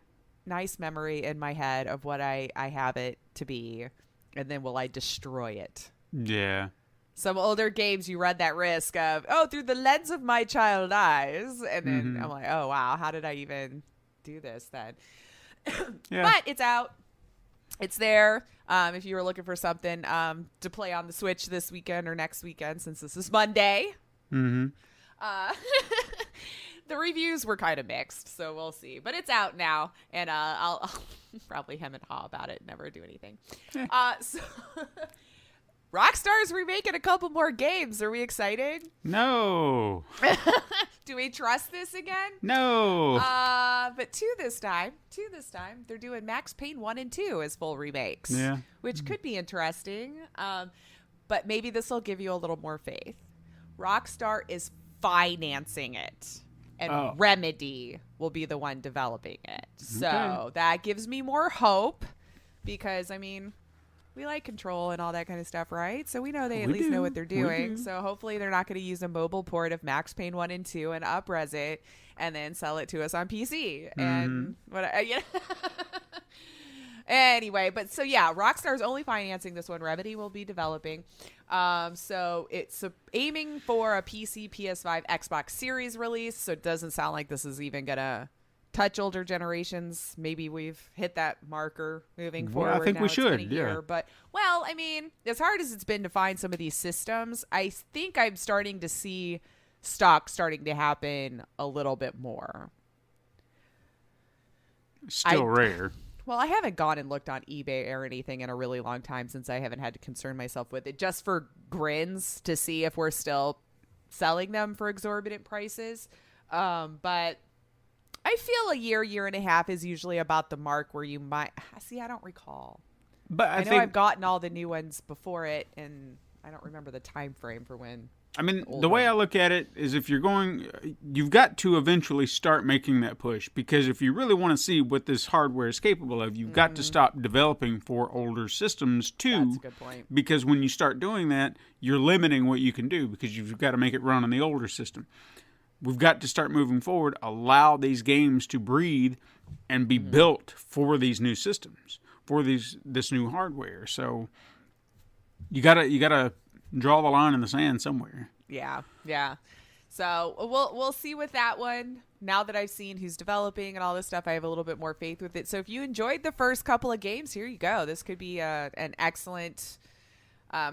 nice memory in my head of what I have it to be? And then will I destroy it? Yeah. Some older games, you run that risk of, through the lens of my child eyes. And then I'm like, oh, wow, how did I even do this then? Yeah. But it's out. It's there. If you were looking for something to play on the Switch this weekend or next weekend, since this is Monday. Mm-hmm. The reviews were kind of mixed, so we'll see. But it's out now, and I'll probably hem and haw about it, never do anything. So... Rockstar's remaking a couple more games. Are we excited? No. Do we trust this again? No. But two this time. They're doing Max Payne 1 and 2 as full remakes. Yeah. Which could be interesting. But maybe this will give you a little more faith. Rockstar is financing it. And Remedy will be the one developing it. So that gives me more hope. Because, I mean... we like Control and all that kind of stuff, right? So we know they at least know what they're doing. So hopefully they're not going to use a mobile port of Max Payne 1 and 2 and up-res it and then sell it to us on PC. And anyway, but so yeah, Rockstar's only financing this one. Remedy will be developing. So it's aiming for a PC, PS5, Xbox Series release. So it doesn't sound like this is even going to touch older generations. Maybe we've hit that marker moving forward. I think now we it's should. been a year, but I mean, as hard as it's been to find some of these systems, I think I'm starting to see stock starting to happen a little bit more. Still rare. Well, I haven't gone and looked on eBay or anything in a really long time since I haven't had to concern myself with it, just for grins to see if we're still selling them for exorbitant prices. But I feel a year and a half is usually about the mark where you might see. I don't recall, but I think I've gotten all the new ones before it, and I don't remember the time frame for when. I mean, the way I look at it is, if you're going, you've got to eventually start making that push, because if you really want to see what this hardware is capable of, you've got to stop developing for older systems too. That's a good point. Because when you start doing that, you're limiting what you can do, because you've got to make it run on the older system. We've got to start moving forward, allow these games to breathe and be built for these new systems, for this new hardware. So you gotta draw the line in the sand somewhere. Yeah. So we'll see with that one. Now that I've seen who's developing and all this stuff, I have a little bit more faith with it. So if you enjoyed the first couple of games, here you go. This could be an excellent.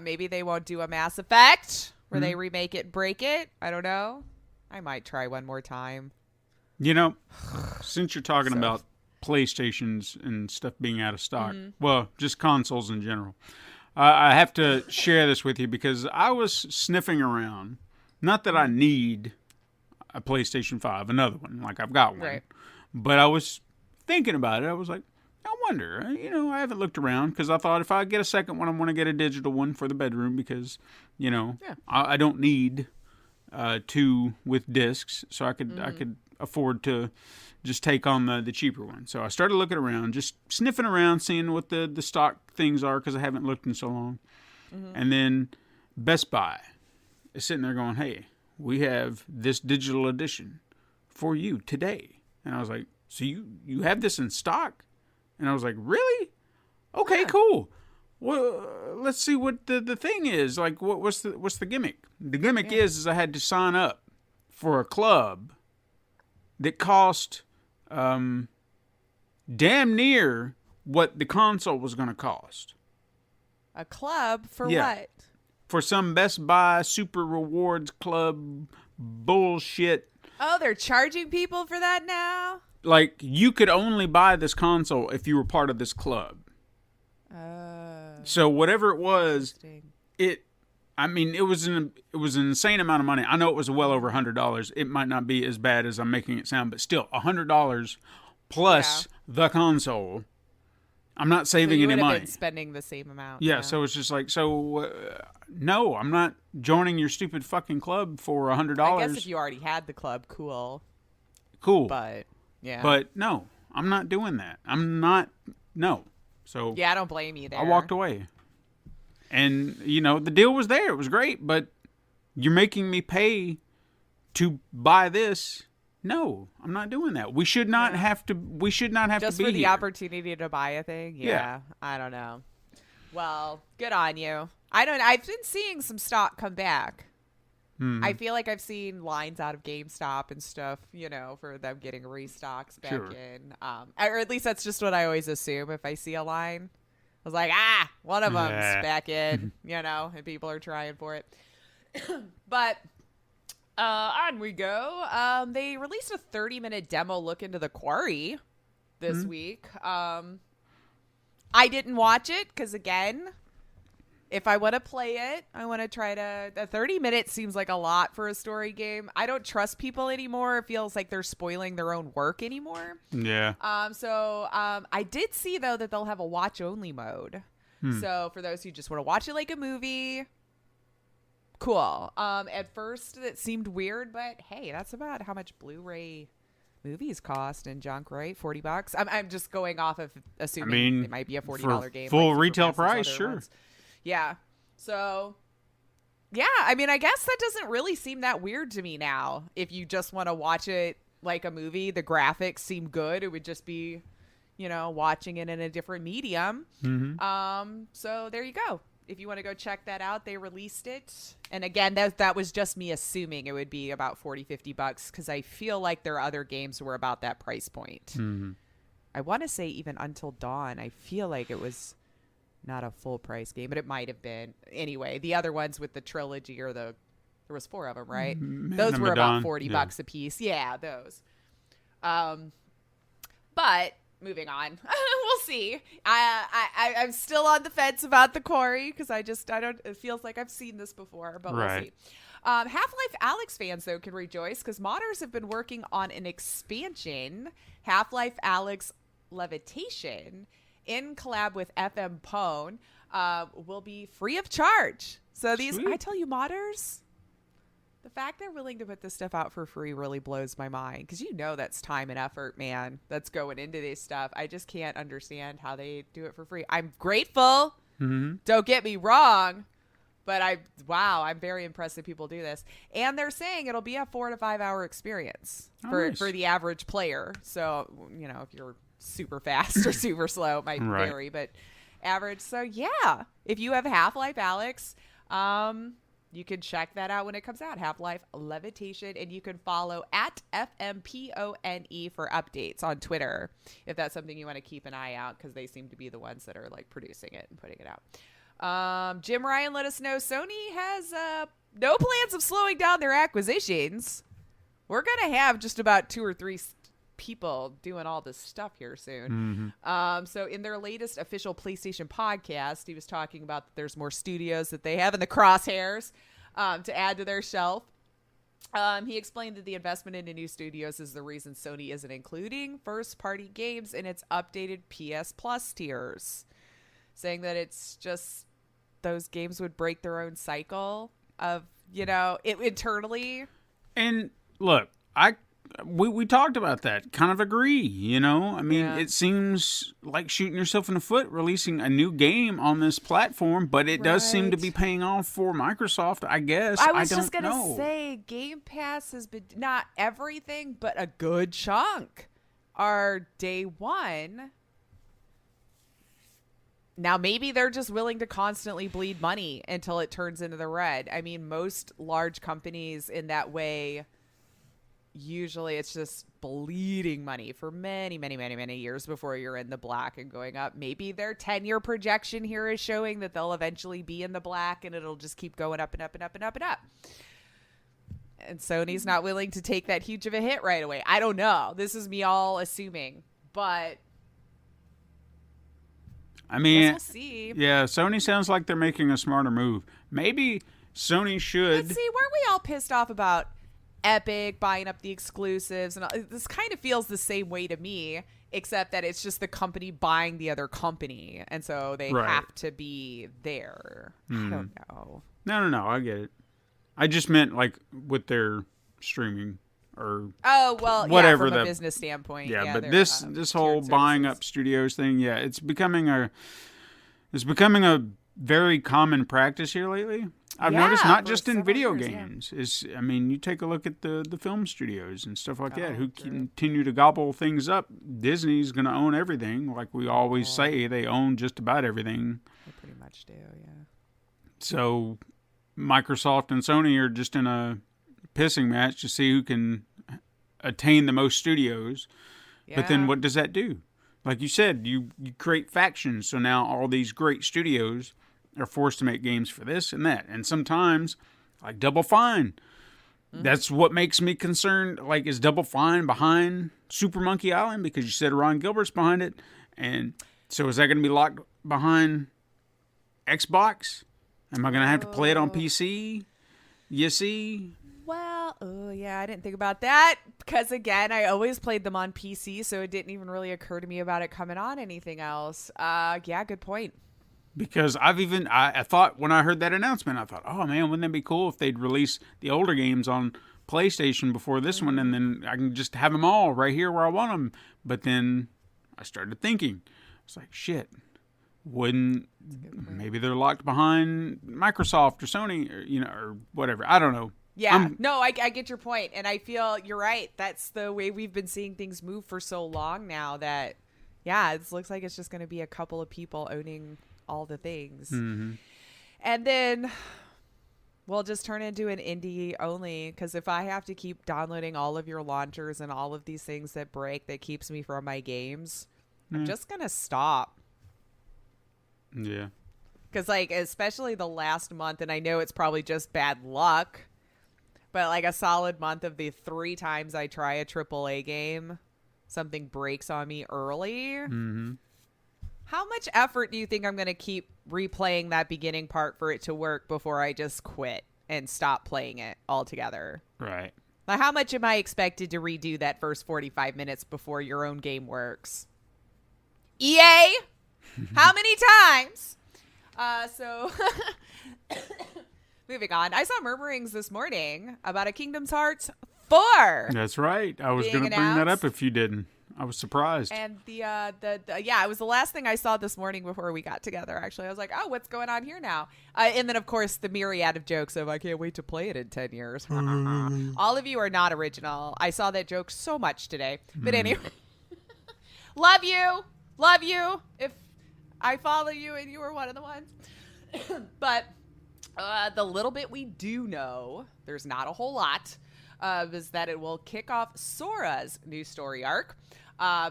Maybe they won't do a Mass Effect where they remake it, break it. I don't know. I might try one more time. You know, since you're talking about PlayStations and stuff being out of stock, well, just consoles in general, I have to share this with you because I was sniffing around. Not that I need a PlayStation 5, another one, like I've got one. Right. But I was thinking about it. I was like, I wonder, I haven't looked around because I thought if I get a second one, I want to get a digital one for the bedroom because, I don't need... two with discs, so I could afford to just take on the cheaper one. So I started looking around, just sniffing around, seeing what the stock things are because I haven't looked in so long. And then Best Buy is sitting there going, "Hey, we have this digital edition for you today." And I was like, "So you have this in stock?" And I was like, "Really? Okay, cool. Well, let's see what the thing is. Like, what's the gimmick? The gimmick is I had to sign up for a club that cost damn near what the console was going to cost. A club for what? For some Best Buy Super Rewards Club bullshit. Oh, they're charging people for that now? Like, you could only buy this console if you were part of this club. Oh. So whatever it was, it was an insane amount of money. I know it was well over $100. It might not be as bad as I'm making it sound, but still $100 plus the console. I'm not saving any money. Been spending the same amount. Yeah, so it's just like, no, I'm not joining your stupid fucking club for $100. I guess if you already had the club, cool. But, yeah. But, no, I'm not doing that. No. So yeah, I don't blame you there. I walked away. And, the deal was there. It was great, but you're making me pay to buy this. No, I'm not doing that. We should not have to. We should not have just to be for the here. opportunity to buy a thing. Yeah, I don't know. Well, good on you. I've been seeing some stock come back. I feel like I've seen lines out of GameStop and stuff. For them getting restocks back in. Or at least that's just what I always assume if I see a line. I was like, one of them's back in. And people are trying for it. But. On we go. They released a 30-minute demo look into The Quarry this week. I didn't watch it because, again, if I want to play it, I want to try to... The 30 minutes seems like a lot for a story game. I don't trust people anymore. It feels like they're spoiling their own work anymore. Yeah. So I did see, though, that they'll have a watch-only mode. So for those who just want to watch it like a movie... Cool. At first it seemed weird, but hey, that's about how much Blu-ray movies cost in junk, right? $40. I'm just going off of assuming it might be a $40 game. Full retail price, sure. Ones. Yeah. So, yeah, I guess that doesn't really seem that weird to me now. If you just want to watch it like a movie, the graphics seem good. It would just be, watching it in a different medium. So there you go. If you want to go check that out, they released it. And again, that was just me assuming it would be about $40-$50 because I feel like there are other games were about that price point. I want to say even Until Dawn, I feel like it was not a full price game, but it might have been. Anyway, the other ones with the trilogy there was 4 of them, right? Those were about $40 a piece. Yeah, those. But... moving on. We'll see. I'm still on the fence about The Quarry because it feels like I've seen this before, but we'll see. Half-Life Alyx fans, though, can rejoice because modders have been working on an expansion, Half-Life Alyx Levitation, in collab with FM Pwn, will be free of charge. So I tell you, modders... The fact they're willing to put this stuff out for free really blows my mind because that's time and effort, man, that's going into this stuff. I just can't understand how they do it for free. I'm grateful. Don't get me wrong, but I'm very impressed that people do this. And they're saying it'll be a 4 to 5 hour experience for the average player. So, if you're super fast or super slow, it might vary, but average. So yeah, if you have Half-Life Alyx, you can check that out when it comes out, Half-Life Levitation, and you can follow at FMPONE for updates on Twitter if that's something you want to keep an eye out because they seem to be the ones that are like producing it and putting it out. Jim Ryan let us know Sony has no plans of slowing down their acquisitions. We're going to have just about 2 or 3 people doing all this stuff here soon. So in their latest official PlayStation podcast, he was talking about that there's more studios that they have in the crosshairs to add to their shelf. He explained that the investment into new studios is the reason Sony isn't including first-party games in its updated PS Plus tiers, saying that it's just those games would break their own cycle of, internally. And look, we talked about that. Kind of agree, It seems like shooting yourself in the foot releasing a new game on this platform, but it does seem to be paying off for Microsoft, I guess. I was just going to say Game Pass has been not everything, but a good chunk are day one. Now, maybe they're just willing to constantly bleed money until it turns into the red. Most large companies in that way... Usually it's just bleeding money for many, many, many, many years before you're in the black and going up. Maybe their 10-year projection here is showing that they'll eventually be in the black and it'll just keep going up and up and up and up and up. And Sony's not willing to take that huge of a hit right away. I don't know. This is me all assuming, but I mean, we'll see. Yeah, Sony sounds like they're making a smarter move. Maybe Sony should. Let's see, weren't we all pissed off about Epic buying up the exclusives? And this kind of feels the same way to me, except that it's just the company buying the other company. And so they have to be there. I don't know. No, I get it. I just meant like with their streaming or whatever from a business standpoint. Yeah, but this whole buying up studios thing, it's becoming a very common practice here lately. I've noticed not just in video games. I mean, you take a look at the film studios and stuff like that who continue to gobble things up. Disney's going to own everything, like we always say. They own just about everything. They pretty much do, yeah. So Microsoft and Sony are just in a pissing match to see who can attain the most studios. Yeah. But then what does that do? Like you said, you create factions. So now all these great studios are forced to make games for this and that. And sometimes, like Double Fine, that's what makes me concerned. Like, is Double Fine behind Super Monkey Island? Because you said Ron Gilbert's behind it. And so is that going to be locked behind Xbox? Am I going to have to play it on PC? You see? Well, I didn't think about that. Because, again, I always played them on PC, so it didn't even really occur to me about it coming on anything else. Yeah, good point. Because I thought when I heard that announcement, I thought, oh man, wouldn't that be cool if they'd release the older games on PlayStation before this one, and then I can just have them all right here where I want them. But then I started thinking, it's like, shit, maybe they're locked behind Microsoft or Sony or whatever. I don't know. Yeah, I get your point, and I feel you're right. That's the way we've been seeing things move for so long now that, it looks like it's just going to be a couple of people owning all the things. And then we'll just turn into an indie only, because if I have to keep downloading all of your launchers and all of these things that break that keeps me from my games, I'm just going to stop. Yeah. Because, like, especially the last month, and I know it's probably just bad luck, but like a solid month of the 3 times I try a AAA game, something breaks on me early. How much effort do you think I'm going to keep replaying that beginning part for it to work before I just quit and stop playing it altogether? Right. Like, how much am I expected to redo that first 45 minutes before your own game works? EA? How many times? Moving on. I saw murmurings this morning about a Kingdom Hearts 4. That's right. I was going to bring that up if you didn't. I was surprised. And it was the last thing I saw this morning before we got together, actually. I was like, oh, what's going on here now? And then, of course, the myriad of jokes of, I can't wait to play it in 10 years. All of you are not original. I saw that joke so much today. But anyway, love you. If I follow you and you were one of the ones. But the little bit we do know, there's not a whole lot, is that it will kick off Sora's new story arc.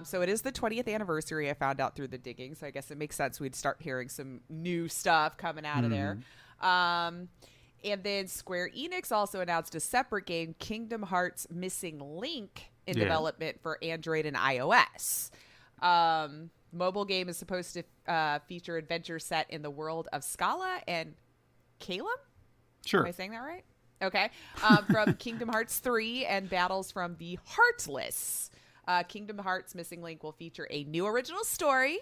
So it is the 20th anniversary, I found out through the digging. So I guess it makes sense we'd start hearing some new stuff coming out of there. And then Square Enix also announced a separate game, Kingdom Hearts Missing Link, in development for Android and iOS. Mobile game is supposed to feature adventure set in the world of Scala and Caleb? Sure. Am I saying that right? Okay. From Kingdom Hearts 3 and battles from the Heartless. Kingdom Hearts Missing Link will feature a new original story,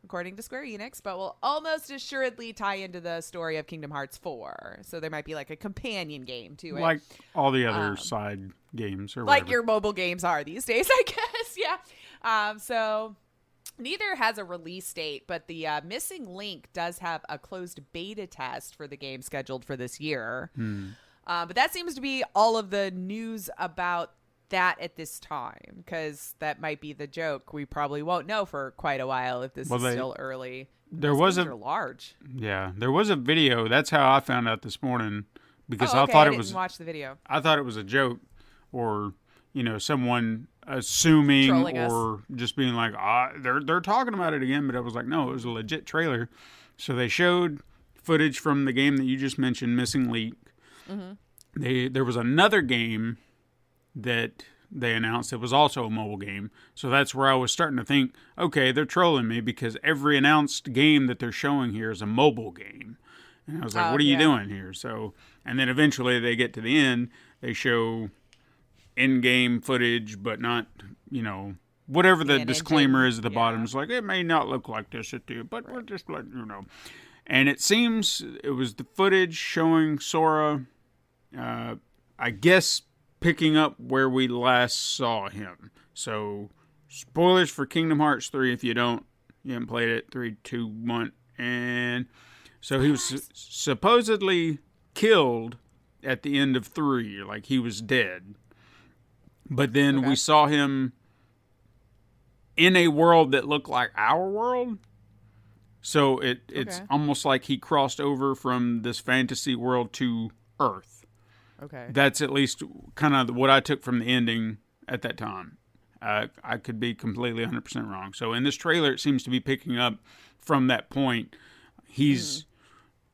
according to Square Enix, but will almost assuredly tie into the story of Kingdom Hearts 4. So there might be like a companion game to it. Like all the other side games or whatever. Like your mobile games are these days, I guess. Yeah. So neither has a release date, but the Missing Link does have a closed beta test for the game scheduled for this year. But that seems to be all of the news about that at this time, because that might be the joke. We probably won't know for quite a while if this is still early. There was large. Yeah, there was a video. That's how I found out this morning, because I thought I didn't watch the video. I thought it was a joke, or someone assuming or just being like, they're talking about it again. But I was like, no, it was a legit trailer. So they showed footage from the game that you just mentioned, Missing Link. There was another game that they announced it was also a mobile game. So that's where I was starting to think, okay, they're trolling me because every announced game that they're showing here is a mobile game. And I was like, what are you doing here? So, and then eventually they get to the end, they show in-game footage, but not, whatever the disclaimer is at the bottom. It's like, it may not look like this at you, but we're just letting you know. And it seems it was the footage showing Sora, I guess, picking up where we last saw him. So, spoilers for Kingdom Hearts 3 if you haven't played it. 3, 2, 1. And so he was supposedly killed at the end of 3. Like, he was dead. But then we saw him in a world that looked like our world. So it's almost like he crossed over from this fantasy world to Earth. Okay. That's at least kind of what I took from the ending at that time. I could be completely 100% wrong. So in this trailer, it seems to be picking up from that point. He's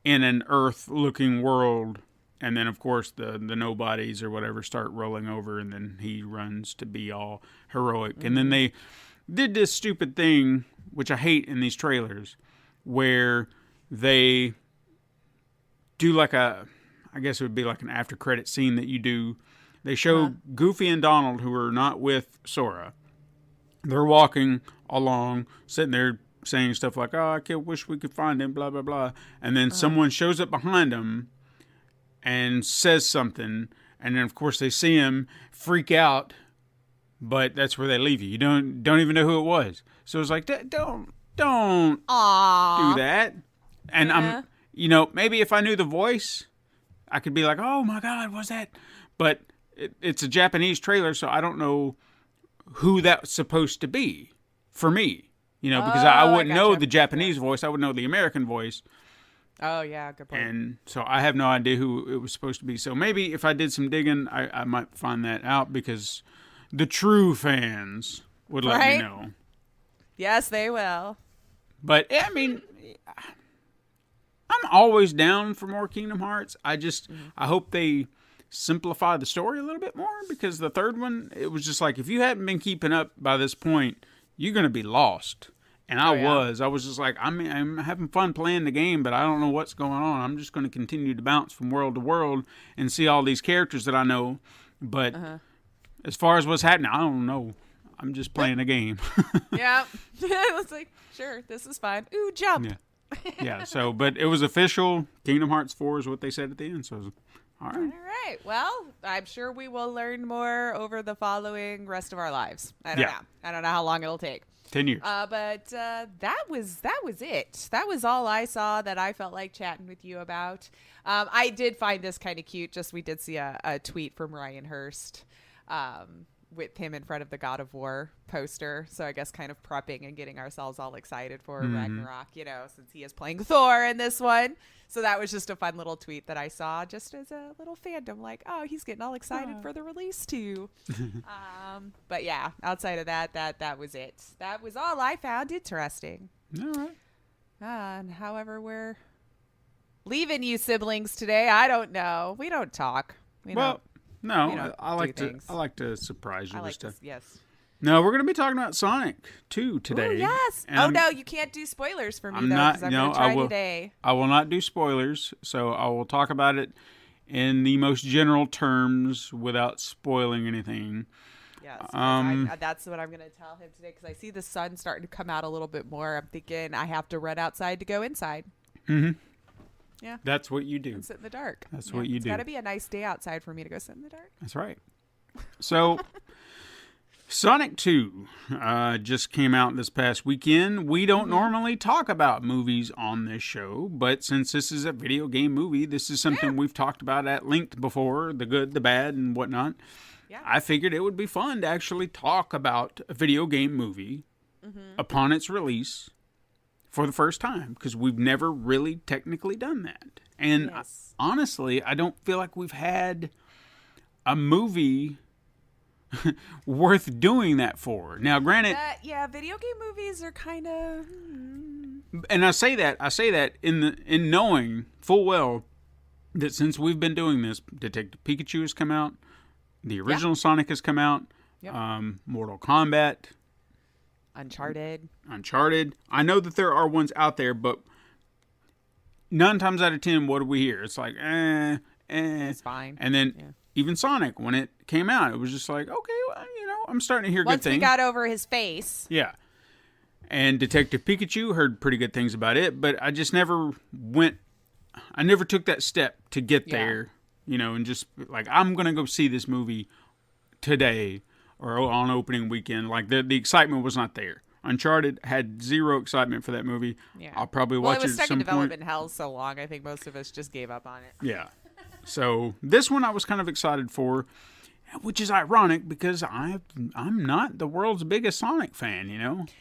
in an Earth-looking world, and then, of course, the nobodies or whatever start rolling over, and then he runs to be all heroic. And then they did this stupid thing, which I hate in these trailers, where they do like I guess it would be like an after credit scene that you do. They show Goofy and Donald, who are not with Sora. They're walking along, sitting there saying stuff like, oh, I wish we could find him, blah, blah, blah. And then someone shows up behind them and says something. And then, of course, they see him freak out, but that's where they leave you. You don't even know who it was. So it's like, don't do that. And I'm, maybe if I knew the voice, I could be like, oh my God, what's that? But it's a Japanese trailer, so I don't know who that's supposed to be for me. Because I wouldn't know the Japanese voice. I would know the American voice. Oh, yeah, good point. And so I have no idea who it was supposed to be. So maybe if I did some digging, I might find that out because the true fans would let me know. Yes, they will. But, I mean, I'm always down for more Kingdom Hearts. I hope they simplify the story a little bit more because the third one, it was just like, if you hadn't been keeping up by this point, you're going to be lost. And I was just like, I'm having fun playing the game, but I don't know what's going on. I'm just going to continue to bounce from world to world and see all these characters that I know. But as far as what's happening, I don't know. I'm just playing a game. Yeah. It was like, sure, this is fine. Ooh, jump. Yeah. So, but it was official. Kingdom Hearts 4 is what they said at the end. So, all right. All right. Well, I'm sure we will learn more over the following rest of our lives. I don't know. I don't know how long it'll take. 10 years. But that was it. That was all I saw that I felt like chatting with you about. I did find this kind of cute. We did see a tweet from Ryan Hurst with him in front of the God of War poster. So I guess kind of prepping and getting ourselves all excited for Ragnarok, since he is playing Thor in this one. So that was just a fun little tweet that I saw just as a little fandom, like, oh, he's getting all excited for the release too. But yeah, outside of that was it. That was all I found interesting. All right. And however, we're leaving you siblings today. I don't know. We don't talk. I like to surprise you with stuff. Yes. No, we're going to be talking about Sonic 2 today. Ooh, yes. No, you can't do spoilers for me, because I'm going to try today. I will not do spoilers, so I will talk about it in the most general terms without spoiling anything. Yes, that's what I'm going to tell him today, because I see the sun starting to come out a little bit more. I'm thinking I have to run outside to go inside. Mm-hmm. Yeah. That's what you do. And sit in the dark. That's what you do. It's got to be a nice day outside for me to go sit in the dark. That's right. So, Sonic 2 just came out this past weekend. We don't normally talk about movies on this show, but since this is a video game movie, this is something we've talked about at length before, the good, the bad, and whatnot. Yeah. I figured it would be fun to actually talk about a video game movie upon its release for the first time, because we've never really technically done that. And honestly, I don't feel like we've had a movie worth doing that for. Now, granted, video game movies are kind of. And I say that in knowing full well that since we've been doing this, Detective Pikachu has come out, the original Sonic has come out, Mortal Kombat. Uncharted. I know that there are ones out there, but 9 times out of 10, what do we hear? It's like, It's fine. And then even Sonic, when it came out, it was just like, okay, well, I'm starting to hear good things. Once we got over his face. Yeah. And Detective Pikachu, heard pretty good things about it, but I just never took that step to get there, and just like, I'm going to go see this movie today or on opening weekend. Like, the excitement was not there. Uncharted had zero excitement for that movie. Yeah. I'll probably watch it at some point. Well, it was stuck in development hell so long, I think most of us just gave up on it. Yeah. So this one I was kind of excited for, which is ironic because I'm not the world's biggest Sonic fan,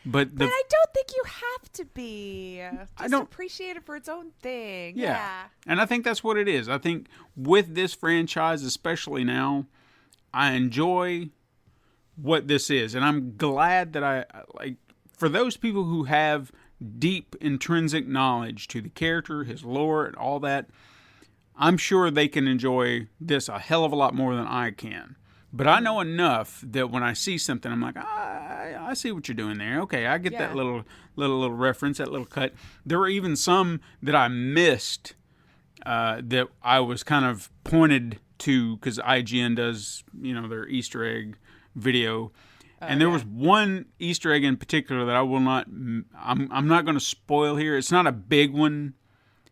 But I don't think you have to be. I don't appreciate it for its own thing. Yeah. And I think that's what it is. I think with this franchise, especially now, I enjoy what this is. And I'm glad that for those people who have deep intrinsic knowledge to the character, his lore, and all that, I'm sure they can enjoy this a hell of a lot more than I can. But I know enough that when I see something, I'm like, I see what you're doing there. Okay, I get that little reference, that little cut. There were even some that I missed that I was kind of pointed to because IGN does, their Easter egg video. And there was one Easter egg in particular that I will not, I'm not going to spoil here. It's not a big one.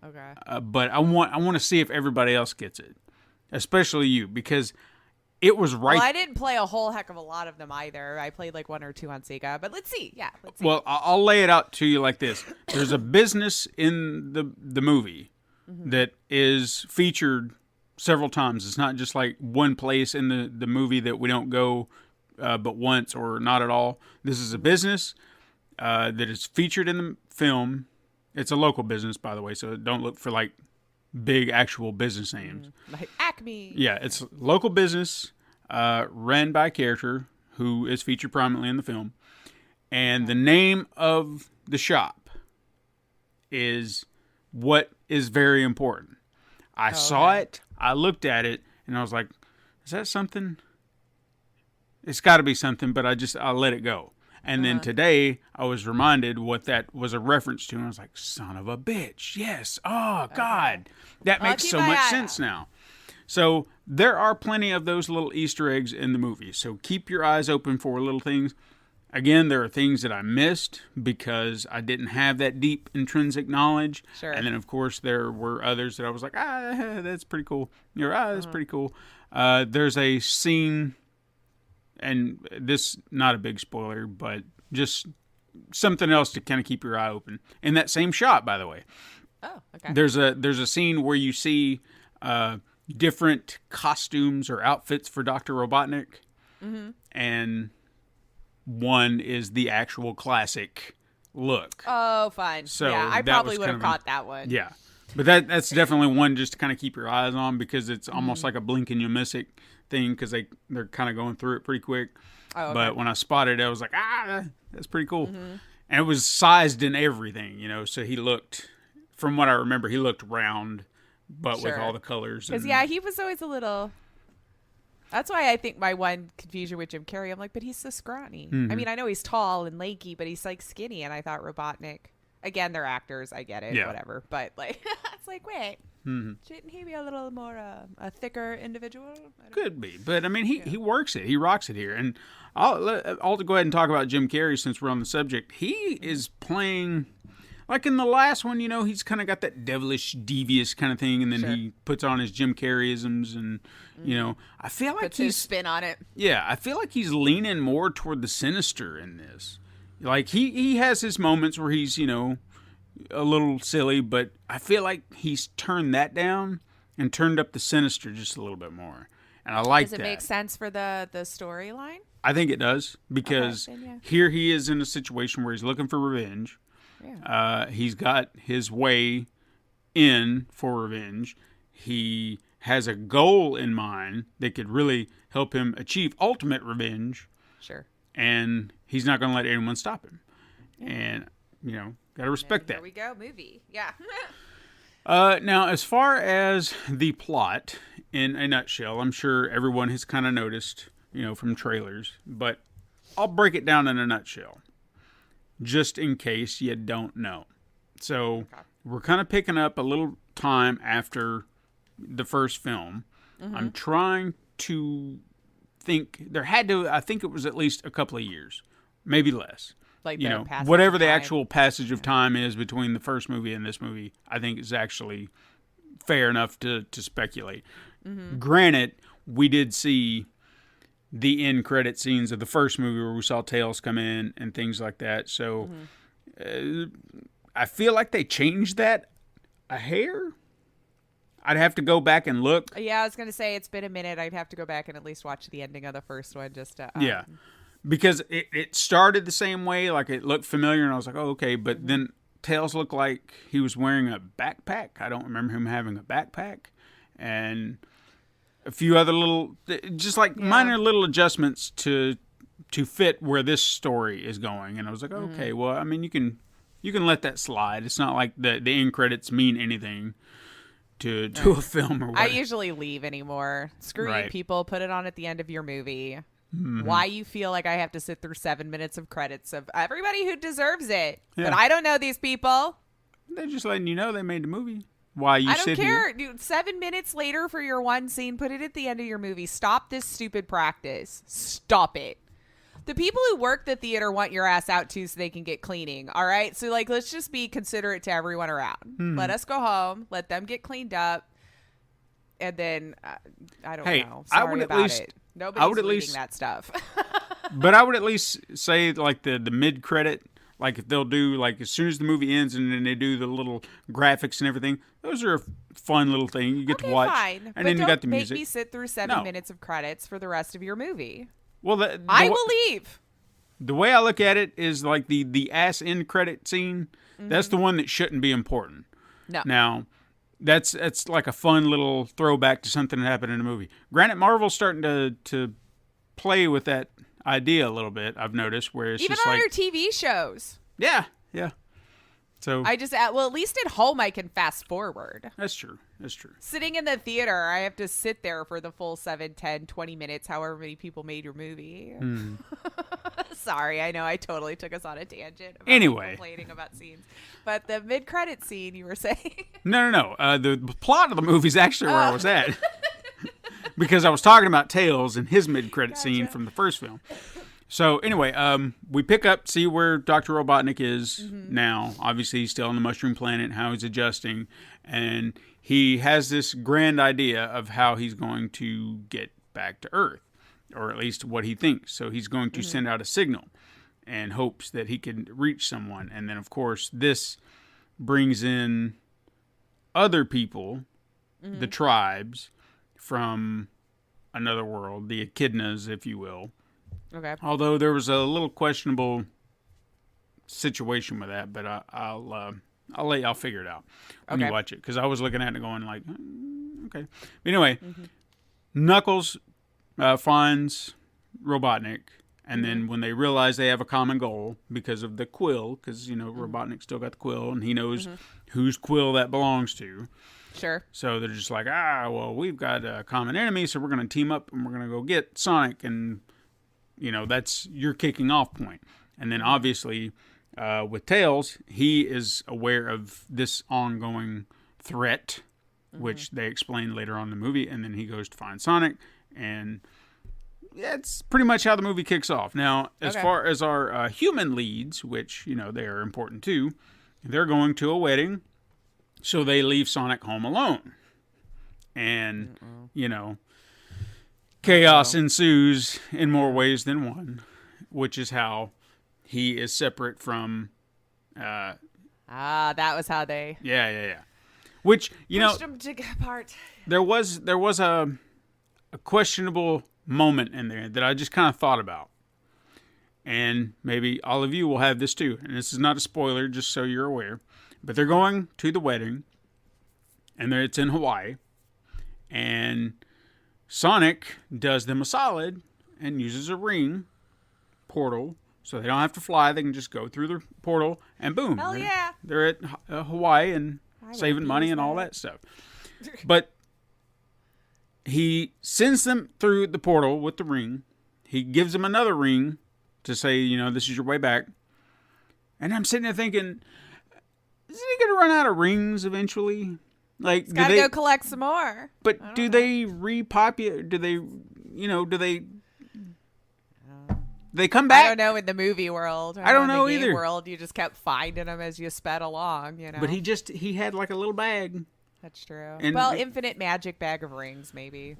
Okay. But I want to see if everybody else gets it, especially you, because it was right. Well, I didn't play a whole heck of a lot of them either. I played like 1 or 2 on Sega, but let's see. Yeah, let's see. Well, I'll lay it out to you like this. There's a business in the movie that is featured several times. It's not just like one place in the movie that we don't go but once or not at all. This is a business that is featured in the film. It's a local business, by the way, so don't look for like big actual business names. Like Acme. Yeah, it's local business ran by a character who is featured prominently in the film. And the name of the shop is what is very important. I saw it, I looked at it, and I was like, is that something? It's got to be something, but I let it go. And then today, I was reminded what that was a reference to, and I was like, son of a bitch, yes, oh, God. That makes so much sense now. So there are plenty of those little Easter eggs in the movie, so keep your eyes open for little things. Again, there are things that I missed because I didn't have that deep intrinsic knowledge. Sure. And then, of course, there were others that I was like, that's pretty cool. That's pretty cool. There's a scene... And this, not a big spoiler, but just something else to kind of keep your eye open. In that same shot, by the way. Oh, okay. There's a scene where you see different costumes or outfits for Dr. Robotnik. Mm-hmm. And one is the actual classic look. Oh, fine. So yeah, I probably would have caught that one. Yeah. But that's definitely one just to kind of keep your eyes on because it's almost like a blink and you miss it thing because they're kind of going through it pretty quick. Oh, okay. But when I spotted it, I was like, that's pretty cool. Mm-hmm. And it was sized and everything, so he looked, from what I remember, he looked round, but with all the colors. Because, he was always a little... That's why I think my one confusion with Jim Carrey, I'm like, but he's so scrawny. Mm-hmm. I mean, I know he's tall and lanky, but he's like skinny, and I thought Robotnik... Again, they're actors. I get it. Whatever. But like, it's like, wait, shouldn't he be a little more a thicker individual? Could be, but I mean, he works it. He rocks it here. And I'll go ahead and talk about Jim Carrey since we're on the subject. He is playing like in the last one. He's kind of got that devilish, devious kind of thing, and then he puts on his Jim Carreyisms, and I feel like puts his spin on it. Yeah, I feel like he's leaning more toward the sinister in this. Like, he has his moments where he's, a little silly, but I feel like he's turned that down and turned up the sinister just a little bit more. And I like that. Does it make sense for the storyline? I think it does, because here he is in a situation where he's looking for revenge. Yeah. He's got his way in for revenge. He has a goal in mind that could really help him achieve ultimate revenge. Sure. And he's not going to let anyone stop him. And, got to respect that. There we go, movie. Yeah. Now, as far as the plot, in a nutshell, I'm sure everyone has kind of noticed from trailers, but I'll break it down in a nutshell, just in case you don't know. So we're kind of picking up a little time after the first film. Mm-hmm. I'm trying to think I think it was at least a couple of years, maybe less. Like whatever the actual passage of time is between the first movie and this movie, I think is actually fair enough to speculate. Mm-hmm. Granted, we did see the end credit scenes of the first movie where we saw Tails come in and things like that. So I feel like they changed that a hair. I'd have to go back and look. Yeah, I was going to say it's been a minute. I'd have to go back and at least watch the ending of the first one just to... Yeah, because it started the same way. Like, it looked familiar, and I was like, oh, okay. But then Tails looked like he was wearing a backpack. I don't remember him having a backpack. And a few other little... Just like minor little adjustments to fit where this story is going. And I was like, okay, well, I mean, you can let that slide. It's not like the end credits mean anything to a film or whatever. I usually leave anymore. Screw you people. Put it on at the end of your movie. Mm-hmm. Why you feel like I have to sit through 7 minutes of credits of everybody who deserves it. Yeah. But I don't know these people. They're just letting you know they made the movie. Why you sit here. I don't care. Dude, 7 minutes later for your one scene, put it at the end of your movie. Stop this stupid practice. Stop it. The people who work the theater want your ass out too so they can get cleaning, all right? So, like, let's just be considerate to everyone around. Let us go home. Let them get cleaned up. And then, I don't know. Sorry about it. Nobody's reading that stuff. But I would at least say, like, the mid-credit, like, if they'll do, like, as soon as the movie ends and then they do the little graphics and everything, those are a fun little thing you get to watch. Fine. And but then you got the music. Don't make me sit through 7 minutes of credits for the rest of your movie. Well, I will leave. The way I look at it is like the ass end credit scene. That's the one that shouldn't be important. No. Now, that's like a fun little throwback to something that happened in a movie. Granted, Marvel's starting to play with that idea a little bit. I've noticed where it's even just on like their TV shows. Yeah. So I just at least at home I can fast forward. That's true. Sitting in the theater, I have to sit there for the full 7, 10, 20 minutes, however many people made your movie. Sorry, I know I totally took us on a tangent about complaining about scenes. But the mid-credit scene you were saying. No. The plot of the movie is actually where I was at. Because I was talking about Tails and his mid-credit scene from the first film. So anyway, we pick up, see where Dr. Robotnik is now. Obviously, he's still on the Mushroom Planet, how he's adjusting. And he has this grand idea of how he's going to get back to Earth, or at least what he thinks. So he's going to send out a signal and hopes that he can reach someone. And then, of course, this brings in other people, the tribes from another world, the echidnas, if you will. Okay. Although there was a little questionable situation with that, but I'll let y'all figure it out when you watch it, because I was looking at it going like, okay. But anyway, Knuckles finds Robotnik, and then when they realize they have a common goal because of the quill, because Robotnik still got the quill, and he knows whose quill that belongs to. Sure. So they're just like, well, we've got a common enemy, so we're going to team up and we're going to go get Sonic, and that's your kicking off point. And then obviously with Tails, he is aware of this ongoing threat, which they explain later on in the movie, and then he goes to find Sonic, and that's pretty much how the movie kicks off. Now, as far as our human leads, which, they are important too, they're going to a wedding, so they leave Sonic home alone. And, chaos ensues in more ways than one, which is how he is separate from... that was how they... Yeah. Which, pushed them to get apart. There was a questionable moment in there that I just kind of thought about. And maybe all of you will have this too. And this is not a spoiler, just so you're aware. But they're going to the wedding, and it's in Hawaii. And Sonic does them a solid and uses a ring portal, so they don't have to fly. They can just go through the portal, and boom. Hell they're at Hawaii and saving money and all that stuff. But he sends them through the portal with the ring, he gives him another ring to say, you know, this is your way back. And I'm sitting there thinking, isn't he going to run out of rings eventually? Like, he's got to go collect some more. But do they repopulate? Do they, they come back? I don't know in the movie world. I don't know in the game either. World, you just kept finding them as you sped along, you know. But he had like a little bag. That's true. And infinite magic bag of rings, maybe.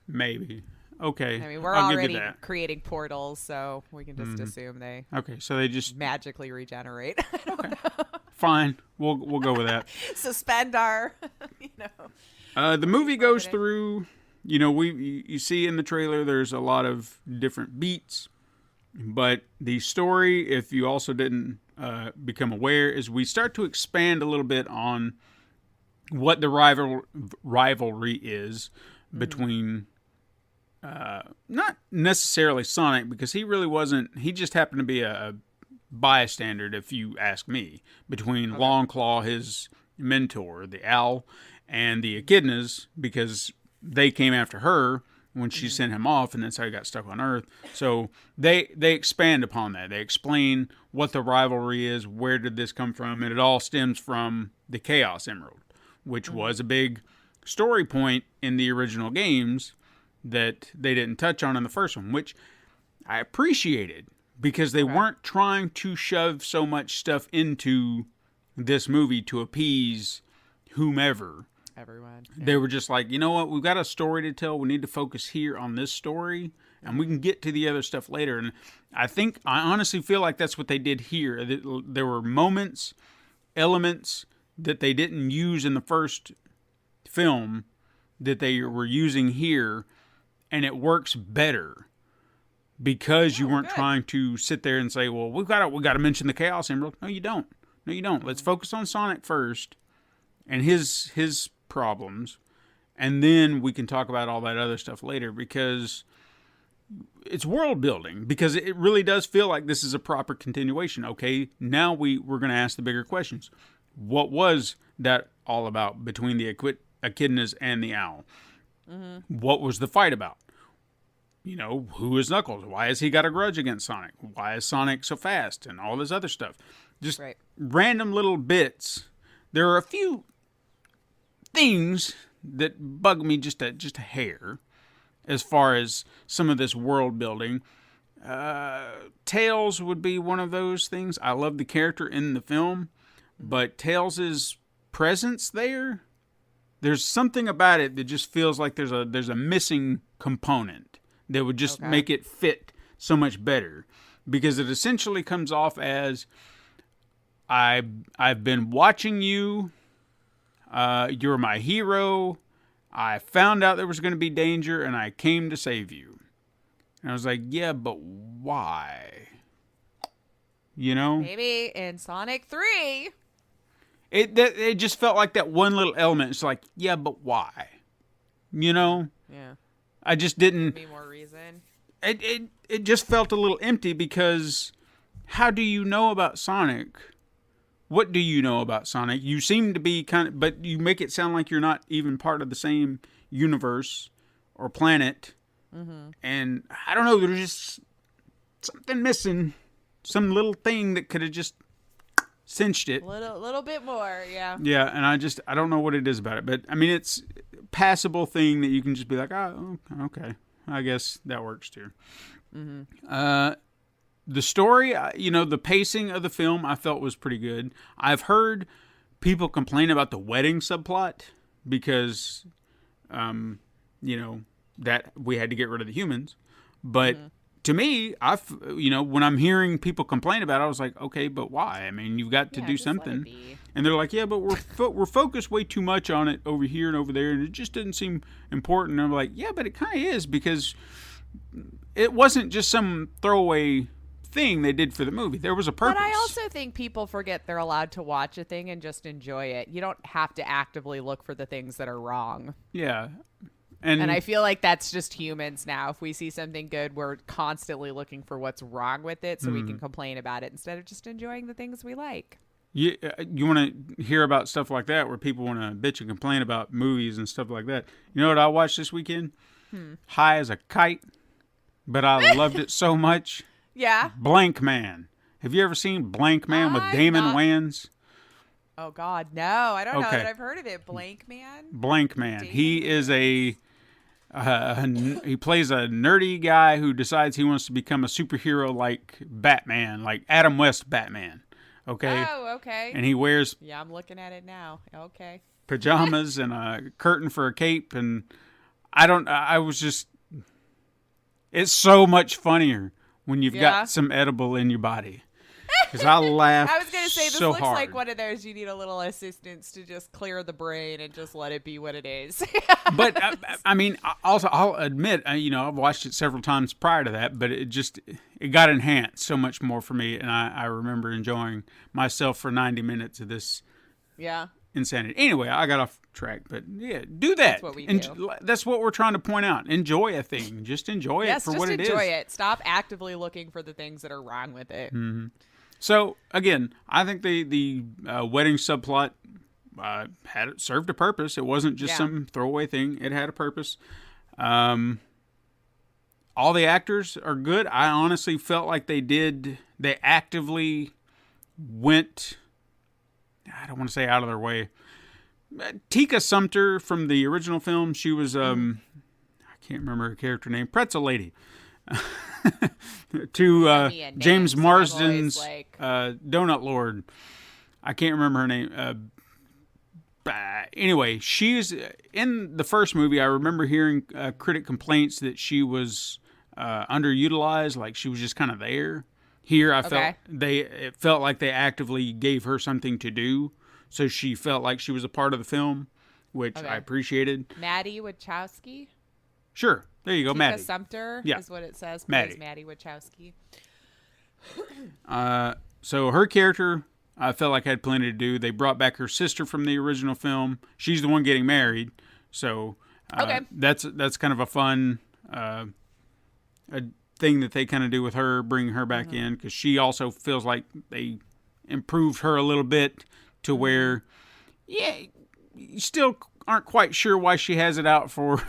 Maybe. Okay. I mean, we're I'll already creating portals, so we can just assume they. Okay, so they just magically regenerate. I don't know. Fine, we'll go with that. Suspend our, The movie goes through. You see in the trailer, there's a lot of different beats, but the story, if you also didn't become aware, is we start to expand a little bit on what the rivalry is between. Not necessarily Sonic, because he really wasn't. He just happened to be a bystander, if you ask me, between Longclaw, his mentor, the owl, and the echidnas, because they came after her when she sent him off, and that's how he got stuck on Earth. So they expand upon that. They explain what the rivalry is, where did this come from, and it all stems from the Chaos Emerald, which was a big story point in the original games that they didn't touch on in the first one, which I appreciated, because they weren't trying to shove so much stuff into this movie to appease whomever. Everyone. Yeah. They were just like, you know what? We've got a story to tell. We need to focus here on this story, and we can get to the other stuff later. And I honestly feel like that's what they did here. There were moments, elements that they didn't use in the first film that they were using here, and it works better. Because you weren't trying to sit there and say, well, we got to mention the Chaos Emerald. No, you don't. Let's focus on Sonic first and his problems, and then we can talk about all that other stuff later, because it's world building. Because it really does feel like this is a proper continuation. Okay, now we're going to ask the bigger questions. What was that all about between the echidnas and the owl? What was the fight about? Who is Knuckles? Why has he got a grudge against Sonic? Why is Sonic so fast? And all this other stuff. Just random little bits. There are a few things that bug me just a hair as far as some of this world building. Tails would be one of those things. I love the character in the film, but Tails' presence there's something about it that just feels like there's a missing component that would just make it fit so much better, because it essentially comes off as I've been watching you. You're my hero. I found out there was going to be danger, and I came to save you. And I was like, yeah, but why? Maybe in Sonic 3. It just felt like that one little element. It's like, yeah, but why? Yeah. I just didn't. Be more reason. It just felt a little empty, because how do you know about Sonic? What do you know about Sonic? You seem to be but you make it sound like you're not even part of the same universe or planet. And I don't know, there's just something missing. Some little thing that could have just cinched it. Little bit more, yeah. Yeah, and I don't know what it is about it, but I mean, it's a passable thing that you can just be like, oh, okay, I guess that works too. The story, the pacing of the film, I felt was pretty good. I've heard people complain about the wedding subplot because, that we had to get rid of the humans. But to me, when I'm hearing people complain about it, I was like, okay, but why? I mean, you've got to do something. And they're like, yeah, but we're focused way too much on it over here and over there, and it just didn't seem important. And I'm like, yeah, but it kind of is, because it wasn't just some throwaway thing they did for the movie. There was a purpose. But I also think people forget they're allowed to watch a thing and just enjoy it. You don't have to actively look for the things that are wrong. Yeah. And I feel like that's just humans now. If we see something good, we're constantly looking for what's wrong with it so we can complain about it instead of just enjoying the things we like. You want to hear about stuff like that where people want to bitch and complain about movies and stuff like that. You know what I watched this weekend? High as a Kite. but I loved it so much. Yeah. Blankman. Have you ever seen Blankman with Damon Wayans? Oh, God, no. I don't know that I've heard of it. Blankman? Blankman. He is he plays a nerdy guy who decides he wants to become a superhero like Batman, like Adam West Batman. Okay? Oh, okay. And he wears... Yeah, I'm looking at it now. Okay. Pajamas and a curtain for a cape, and it's so much funnier when you've got some edible in your body. Because I laughed. I was going to say, this so looks hard. like one of those you need a little assistance to just clear the brain and just let it be what it is. But, I mean, I'll admit, I've watched it several times prior to that, but it got enhanced so much more for me, and I remember enjoying myself for 90 minutes of this insanity. Anyway, I got off track, but yeah, do that. That's what we do. That's what we're trying to point out. Enjoy a thing. Just enjoy it for what it is. Yes, just enjoy it. Stop actively looking for the things that are wrong with it. Mm-hmm. So, again, I think the wedding subplot served a purpose. It wasn't just some throwaway thing. It had a purpose. All the actors are good. I honestly felt like they actively went, I don't want to say out of their way. Tika Sumpter from the original film, she was, I can't remember her character name, Pretzel Lady. To James Marsden's Donut Lord. I can't remember her name. Anyway, she's in the first movie. I remember hearing critic complaints that she was underutilized, like she was just kind of there. Here, it felt like they actively gave her something to do, so she felt like she was a part of the film, which I appreciated. Maddie Wachowski? Sure. There you go, Tika Maddie. Sumter is what it says. Maddie Wachowski. So her character, I felt like had plenty to do. They brought back her sister from the original film. She's the one getting married, so that's kind of a fun a thing that they kind of do with her, bringing her back in, because she also feels like they improved her a little bit to where, you still aren't quite sure why she has it out for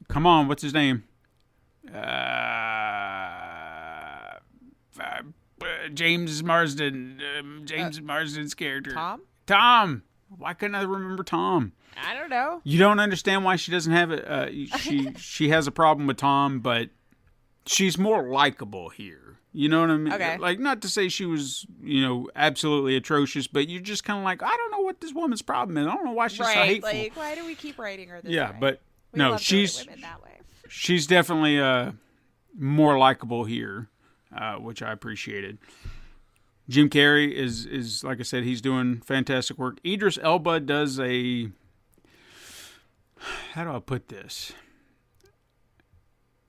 come on, what's his name? James Marsden. Marsden's character. Tom. Why couldn't I remember Tom? I don't know. You don't understand why she doesn't have it. She has a problem with Tom, but she's more likable here. You know what I mean? Okay. Like, not to say she was, absolutely atrocious, but you're just kind of like, I don't know what this woman's problem is. I don't know why she's so hateful. Like, why do we keep writing her this way? Yeah, but we no, love women that way. She's definitely more likable here, which I appreciated. Jim Carrey is like I said, he's doing fantastic work. Idris Elba does how do I put this?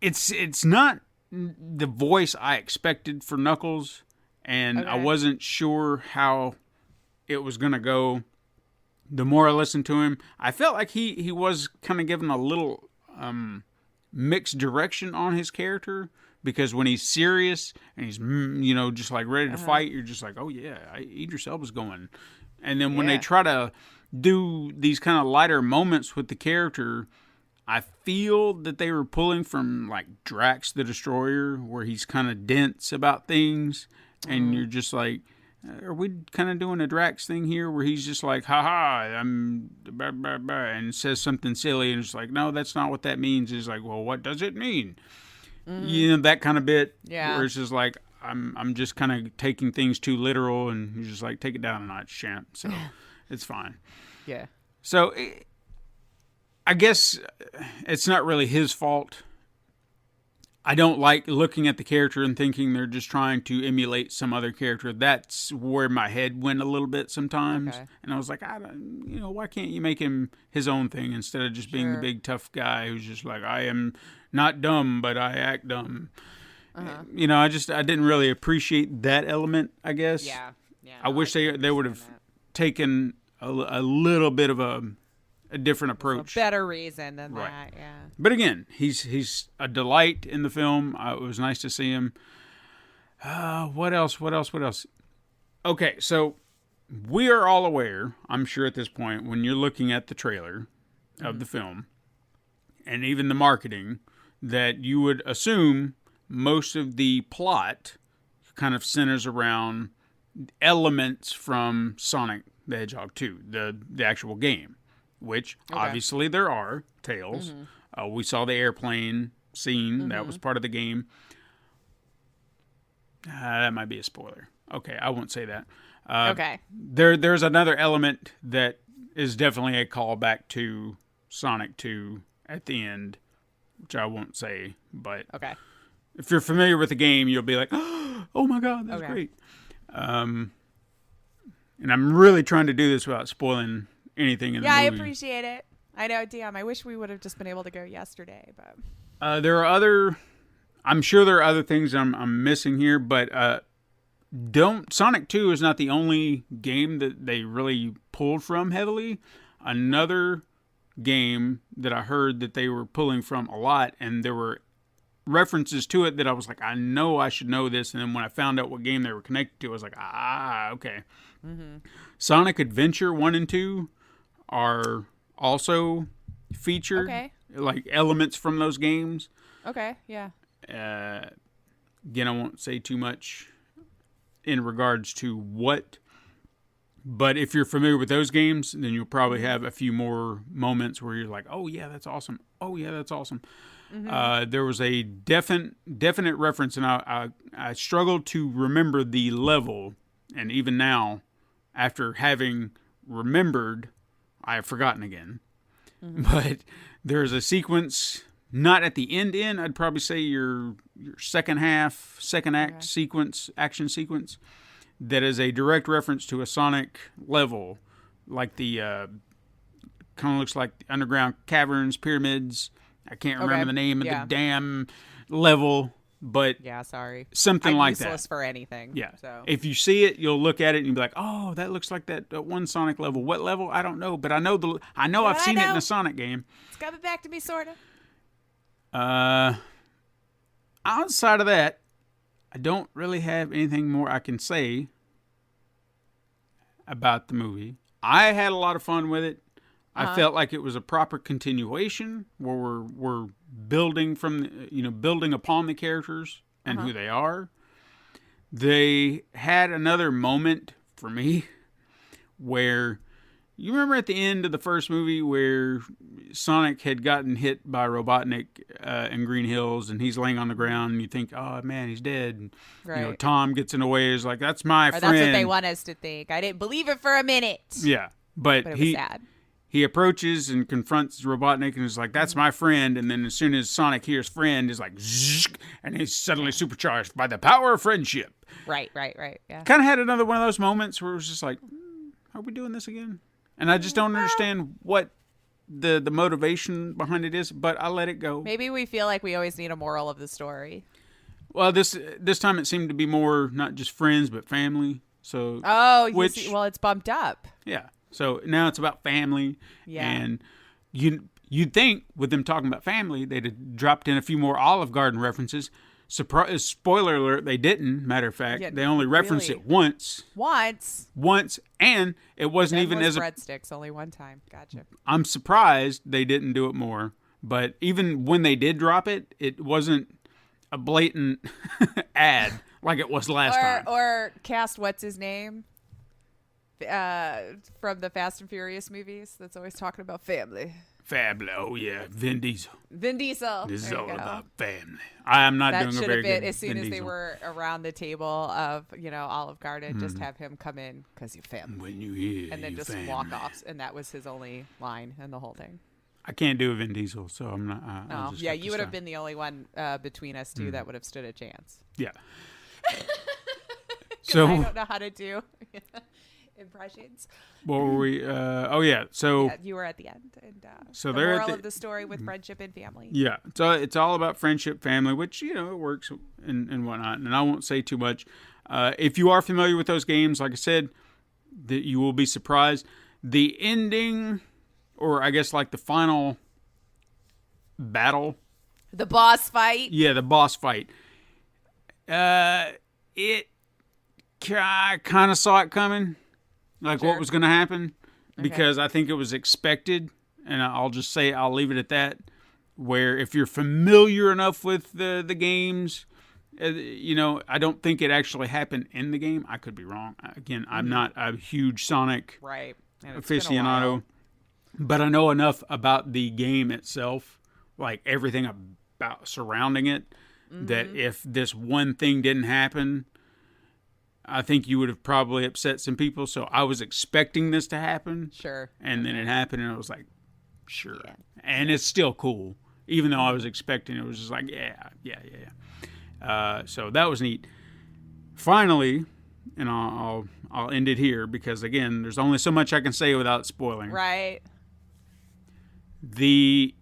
It's not the voice I expected for Knuckles, and I wasn't sure how it was going to go. The more I listened to him, I felt like he was kind of given a little mixed direction on his character, because when he's serious and he's just like ready to fight, you're just like, oh yeah, Idris Elba's going. And then when they try to do these kind of lighter moments with the character, I feel that they were pulling from like Drax the Destroyer, where he's kind of dense about things, and you're just like, are we kind of doing a Drax thing here where he's just like, I'm blah, blah, blah, and says something silly, and it's like, no, that's not what that means. It's like, well, what does it mean? That kind of bit. Yeah. Where it's just like, I'm just kind of taking things too literal, and you're just like, take it down a notch, champ. So it's fine. Yeah. So I guess it's not really his fault. I don't like looking at the character and thinking they're just trying to emulate some other character. That's where my head went a little bit sometimes. Okay. And I was like, why can't you make him his own thing instead of just being the big tough guy who's just like, I am not dumb, but I act dumb. I didn't really appreciate that element, I guess. Yeah. I wish they would have taken a little bit of a different approach. A better reason than that, yeah. But again, he's a delight in the film. It was nice to see him. What else? Okay, so we are all aware, I'm sure at this point, when you're looking at the trailer of the film, and even the marketing, that you would assume most of the plot kind of centers around elements from Sonic the Hedgehog 2, the actual game, which obviously there are tales. We saw the airplane scene. That was part of the game. That might be a spoiler. Okay, I won't say that. Okay. There's another element that is definitely a callback to Sonic 2 at the end, which I won't say, but if you're familiar with the game, you'll be like, oh my God, that's great. And I'm really trying to do this without spoiling anything in the movie. Yeah, I appreciate it. I know, damn, I wish we would have just been able to go yesterday, but... I'm sure there are other things I'm missing here, but Sonic 2 is not the only game that they really pulled from heavily. Another game that I heard that they were pulling from a lot, and there were references to it that I was like, I know I should know this, and then when I found out what game they were connected to, I was like, okay. Sonic Adventure 1 and 2 are also featured, like elements from those games. Okay, yeah. Again, I won't say too much in regards to what, but if you're familiar with those games, then you'll probably have a few more moments where you're like, oh yeah, that's awesome. Oh yeah, that's awesome. There was a definite reference, and I struggled to remember the level, and even now, after having remembered, I have forgotten again. But there's a sequence, not at the end, I'd probably say your second act sequence, action sequence, that is a direct reference to a Sonic level, like the kind of looks like the underground caverns, pyramids. I can't remember the name of the damn level, but something like that. Useless for anything. Yeah. So if you see it, you'll look at it and you'll be like, "Oh, that looks like that one Sonic level." What level? I don't know, but I know I've seen it in a Sonic game. It's coming back to me, sorta. Outside of that, I don't really have anything more I can say about the movie. I had a lot of fun with it. I felt like it was a proper continuation where we're building building upon the characters and who they are. They had another moment for me where, you remember at the end of the first movie where Sonic had gotten hit by Robotnik in Green Hills, and he's laying on the ground, and you think, oh man, he's dead. And, Tom gets in the way, is like, that's my friend. That's what they want us to think. I didn't believe it for a minute. Yeah, but it was sad. He approaches and confronts Robotnik and is like, that's my friend. And then as soon as Sonic hears friend, is like, zzz, and he's suddenly supercharged by the power of friendship. Right. Yeah. Kind of had another one of those moments where it was just like, are we doing this again? And I just don't understand what the motivation behind it is, but I let it go. Maybe we feel like we always need a moral of the story. Well, this time it seemed to be more not just friends, but family. So well, it's bumped up. Yeah. So now it's about family. Yeah. And you'd think with them talking about family, they'd have dropped in a few more Olive Garden references. Spoiler alert, they didn't. Matter of fact, they only referenced it once. Once, and it wasn't even as breadsticks. Only one time. Gotcha. I'm surprised they didn't do it more. But even when they did drop it, it wasn't a blatant ad like it was last time. Or cast what's his name from the Fast and Furious movies. That's always talking about family. Family, oh yeah, Vin Diesel. This is all about family. I am not doing a very good as soon as they were around the table of Olive Garden, just have him come in because you family. When you hear, and then just family. Walk off, and that was his only line in the whole thing. I can't do a Vin Diesel, so I'm not. You would have been the only one between us two that would have stood a chance. Yeah. So I don't know how to do impressions. What were we? So you were at the end, and so the moral of the story with friendship and family. Yeah, so it's all about friendship, family, which it works and whatnot. And I won't say too much. If you are familiar with those games, like I said, that you will be surprised. The ending, or I guess like the final battle, the boss fight. Yeah, the boss fight. I kind of saw it coming. Like what was going to happen, because I think it was expected, and I'll just say, I'll leave it at that. where if you're familiar enough with the games, I don't think it actually happened in the game. I could be wrong. Again, I'm not a huge Sonic aficionado, but I know enough about the game itself, like everything about surrounding it, that if this one thing didn't happen, I think you would have probably upset some people. So I was expecting this to happen. Sure. And then it happened, and I was like, sure. Yeah. And it's still cool. Even though I was expecting it, was just like, yeah. So that was neat. Finally, and I'll end it here because, again, there's only so much I can say without spoiling. Right. The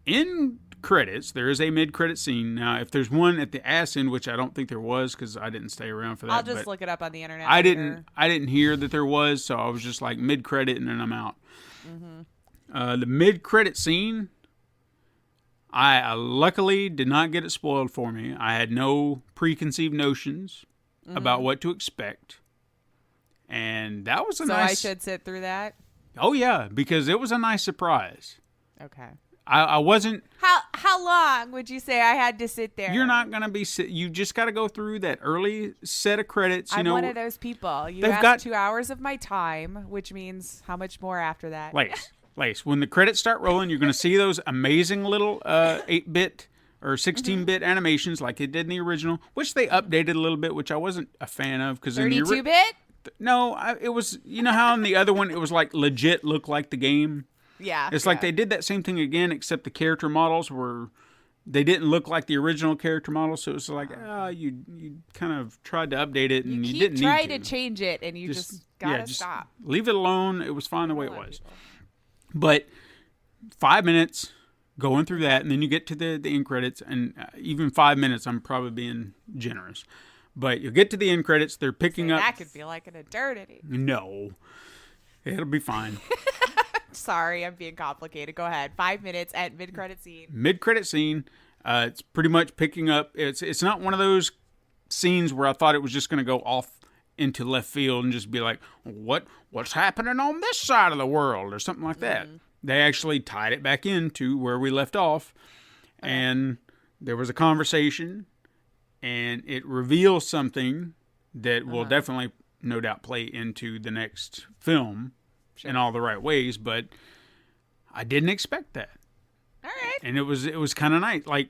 end credits, there is a mid-credit scene. Now, if there's one at the ass end, which I don't think there was because I didn't stay around for that. I'll just look it up on the internet. I didn't hear that there was, so I was just like mid-credit and then I'm out. The mid-credit scene, I luckily did not get it spoiled for me. I had no preconceived notions about what to expect. And that was a nice... So I should sit through that? Oh, yeah, because it was a nice surprise. Okay. I wasn't... How long would you say I had to sit there? You're not going to be... You just got to go through that early set of credits. I'm one of those people. You asked 2 hours of my time, which means how much more after that? Lace. When the credits start rolling, you're going to see those amazing little 8-bit or 16-bit animations like it did in the original, which they updated a little bit, which I wasn't a fan of. 32-bit? No, it was... You know how in the other one it was like legit looked like the game? Yeah. It's like they did that same thing again, except the character models they didn't look like the original character models. So it was like, you kind of tried to update it and you didn't need to. You tried to change it and you just gotta stop. Leave it alone. It was fine the way it was. But 5 minutes going through that, and then you get to the end credits, and even 5 minutes, I'm probably being generous. But you get to the end credits, they're picking up. That could feel like an eternity. No. It'll be fine. Sorry, I'm being complicated. Go ahead. 5 minutes at mid-credit scene. Mid-credit scene. It's pretty much picking up. It's not one of those scenes where I thought it was just going to go off into left field and just be like, what's happening on this side of the world or something like that. They actually tied it back into where we left off, and there was a conversation, and it reveals something that will definitely, no doubt, play into the next film. Sure. In all the right ways, but I didn't expect that. All right. And it was kind of nice. Like,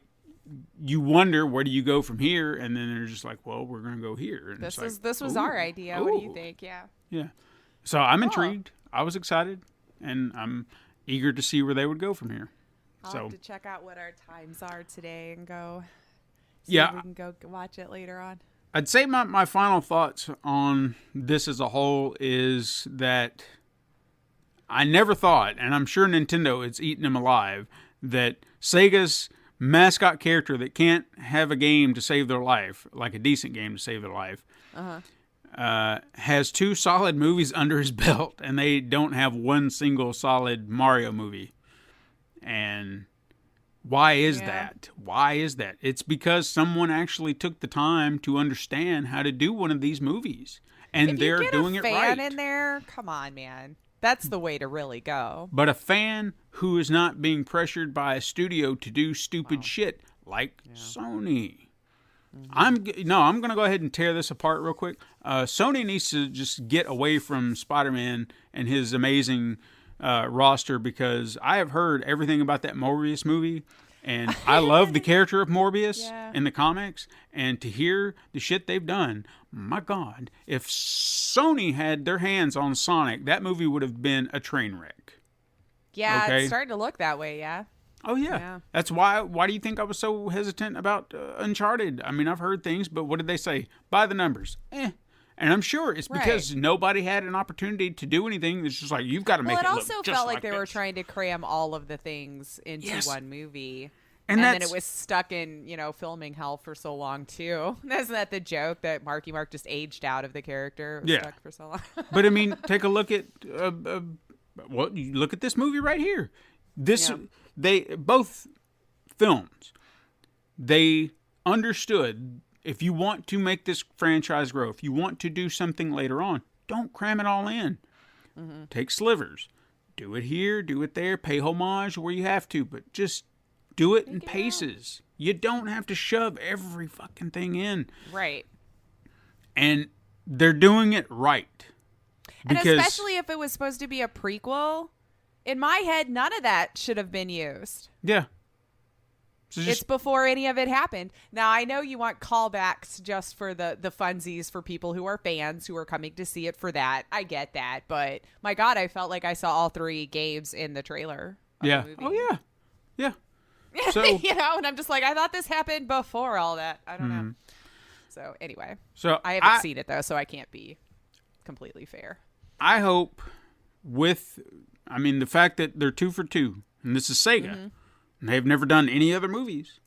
you wonder, where do you go from here? And then they're just like, well, we're going to go here. And this was our idea. What do you think? Yeah. Yeah. So I'm intrigued. I was excited, and I'm eager to see where they would go from here. I'll have to check out what our times are today and go see if we can go watch it later on. I'd say my final thoughts on this as a whole is that I never thought, and I'm sure Nintendo it's eaten them alive, that Sega's mascot character that can't have a game to save their life, like a decent game to save their life, has 2 solid movies under his belt, and they don't have one single solid Mario movie. And why is that? Why is that? It's because someone actually took the time to understand how to do one of these movies, and they're doing it right. If you get a fan in there, come on, man. That's the way to really go. But a fan who is not being pressured by a studio to do stupid shit like Sony. I'm going to go ahead and tear this apart real quick. Sony needs to just get away from Spider-Man and his amazing roster, because I have heard everything about that Morbius movie. And I love the character of Morbius in the comics. And to hear the shit they've done, my God, if Sony had their hands on Sonic, that movie would have been a train wreck. Yeah, it's starting to look that way, yeah. Oh, yeah. That's why do you think I was so hesitant about Uncharted? I mean, I've heard things, but what did they say? By the numbers. And I'm sure it's because nobody had an opportunity to do anything. It's just like, you've got to make it look just like it also felt like they were trying to cram all of the things into one movie. And then it was stuck in, filming hell for so long, too. Isn't that the joke that Marky Mark just aged out of the character? It was stuck for so long. But, I mean, take a look at, you look at this movie right here. Both films, they understood, if you want to make this franchise grow, if you want to do something later on, don't cram it all in. Take slivers. Do it here, do it there, pay homage where you have to, but just Do it in paces. You don't have to shove every fucking thing in. Right. And they're doing it right. And especially if it was supposed to be a prequel, in my head, none of that should have been used. Yeah. So it's before any of it happened. Now, I know you want callbacks just for the funsies for people who are fans who are coming to see it for that. I get that. But my God, I felt like I saw all 3 games in the trailer. Yeah. Oh, yeah. Yeah. So, and I'm just like, I thought this happened before all that. I don't know. So anyway, I haven't seen it though, so I can't be completely fair. I hope the fact that they're 2 for 2, and this is Sega, and they've never done any other movies.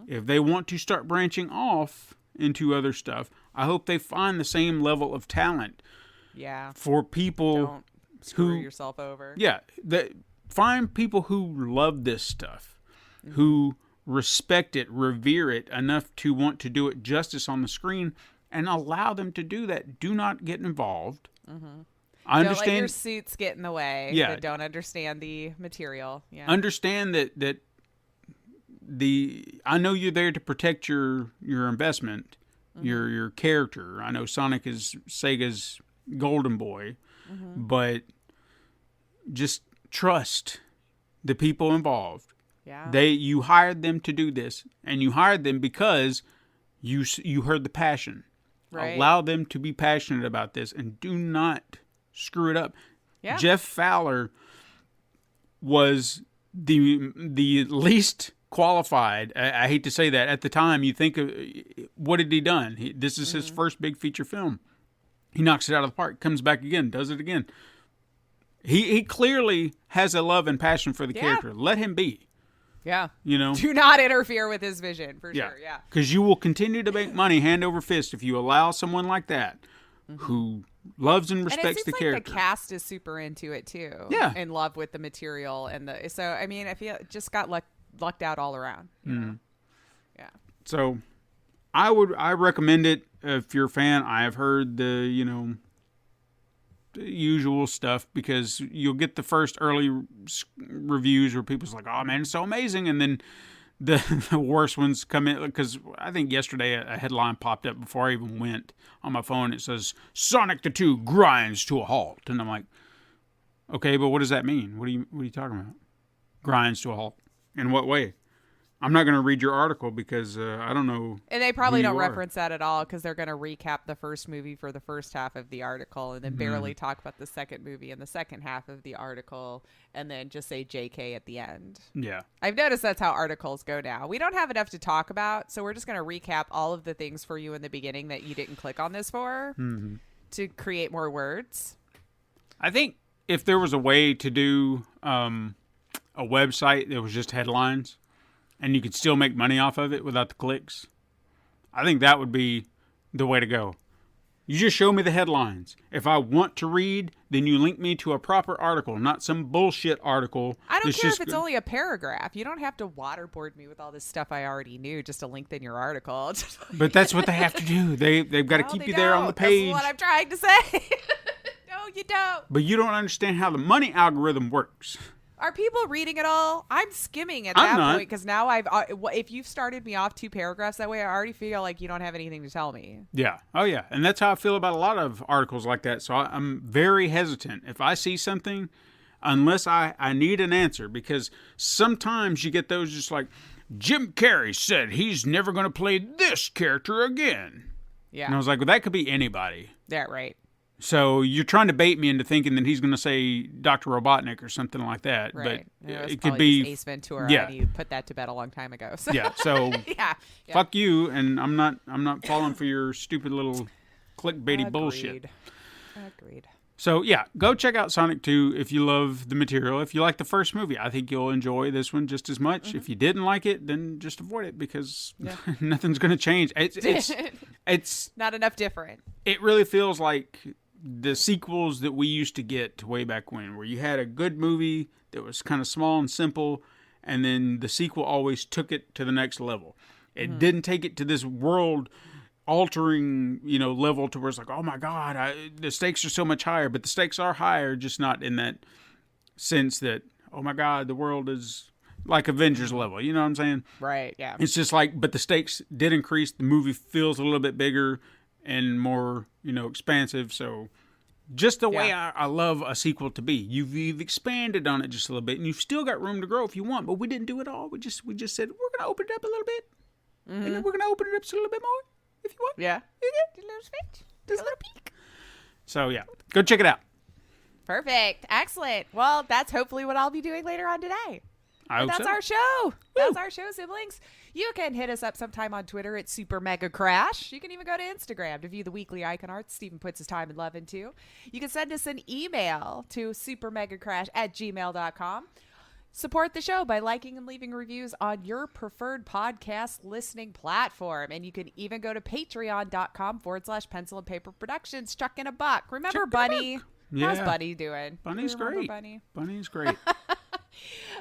If they want to start branching off into other stuff, I hope they find the same level of talent. Yeah. For people Don't screw yourself over. Yeah. Find people who love this stuff, who respect it, revere it enough to want to do it justice on the screen, and allow them to do that. Do not get involved. I understand. Don't let your suits get in the way. Yeah. That don't understand the material. Yeah. Understand that I know you're there to protect your investment, your character. I know Sonic is Sega's golden boy, but just trust the people involved. Yeah. You hired them to do this, and you hired them because you heard the passion. Right. Allow them to be passionate about this, and do not screw it up. Yeah. Jeff Fowler was the least qualified. I hate to say that. At the time, you think of what had he done? This is his first big feature film. He knocks it out of the park, comes back again, does it again. He clearly has a love and passion for the character. Let him be. Yeah. Do not interfere with his vision, for sure. Yeah. Because you will continue to make money hand over fist if you allow someone like that who loves and respects the character. The cast is super into it too. Yeah. In love with the material I feel it just got lucked out all around. You know? Yeah. So I recommend it if you're a fan. I have heard the usual stuff, because you'll get the first early reviews where people's like, oh man, it's so amazing, and then the worst ones come in. Because I think yesterday a headline popped up before I even went on my phone. It says Sonic the 2 grinds to a halt, and I'm like, okay, but what does that mean? What are you talking about? Grinds to a halt in what way? I'm not going to read your article because I don't know. And they probably don't reference that at all, because they're going to recap the first movie for the first half of the article, and then barely talk about the second movie in the second half of the article, and then just say JK at the end. Yeah. I've noticed that's how articles go now. We don't have enough to talk about, so we're just going to recap all of the things for you in the beginning that you didn't click on this for to create more words. I think if there was a way to do a website that was just headlines, and you could still make money off of it without the clicks, I think that would be the way to go. You just show me the headlines. If I want to read, then you link me to a proper article, not some bullshit article. I don't care if it's only a paragraph. You don't have to waterboard me with all this stuff I already knew just to link in your article. But that's what they have to do. They've got to keep you there on the page. That's what I'm trying to say. No, you don't. But you don't understand how the money algorithm works. Are people reading it all? I'm skimming at that point, because now if you've started me off 2 paragraphs that way, I already feel like you don't have anything to tell me. Yeah. Oh, yeah. And that's how I feel about a lot of articles like that. So I'm very hesitant. If I see something, unless I need an answer, because sometimes you get those just like, Jim Carrey said he's never going to play this character again. Yeah. And I was like, well, that could be anybody. Yeah, right. So you're trying to bait me into thinking that he's going to say Dr. Robotnik or something like that. Right. But it could be Ace Ventura. Yeah. And you put that to bed a long time ago. So. Yeah. So yeah. Fuck you, and I'm not falling for your stupid little clickbaity bullshit. Agreed. So yeah, go check out Sonic 2 if you love the material. If you like the first movie, I think you'll enjoy this one just as much. If you didn't like it, then just avoid it, because nothing's going to change. It's not enough different. It really feels like the sequels that we used to get way back when, where you had a good movie that was kind of small and simple, and then the sequel always took it to the next level. It didn't take it to this world altering, level to where it's like, oh my God, the stakes are so much higher. But the stakes are higher, just not in that sense that, oh my God, the world is like Avengers level. You know what I'm saying? Right, yeah. It's just like, but the stakes did increase. The movie feels a little bit bigger and more, expansive. So just the way I love a sequel to be. You've expanded on it just a little bit, and you've still got room to grow if you want, but we didn't do it all. We just said, we're going to open it up a little bit. And then we're going to open it up just a little bit more if you want. Yeah. Just a little peek. So, yeah. Go check it out. Perfect. Excellent. Well, that's hopefully what I'll be doing later on today. That's our show. Woo. That's our show, siblings. You can hit us up sometime on Twitter at Super Mega Crash. You can even go to Instagram to view the weekly icon art Stephen puts his time and love into. You can send us an email to supermegacrash@gmail.com. Support the show by liking and leaving reviews on your preferred podcast listening platform. And you can even go to patreon.com/pencil and paper productions. Chuck in a buck. Remember Bunny? Yeah. How's Bunny doing? Bunny's great. Bunny's great.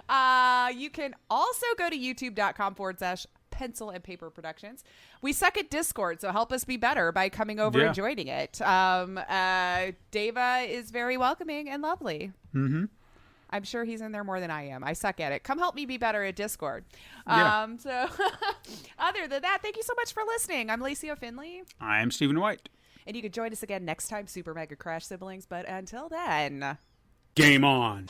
You can also go to youtube.com/pencil and paper productions. We suck at Discord, so help us be better by coming over and joining it. Deva is very welcoming and lovely. Mm-hmm. I'm sure he's in there more than I am. I suck at it. Come help me be better at Discord. So other than that, thank you so much for listening. I'm Lacey O'Finley. I am Stephen White. And you can join us again next time, Super Mega Crash siblings. But until then, game on.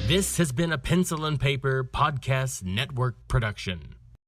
This has been a Pencil and Paper Podcast Network production.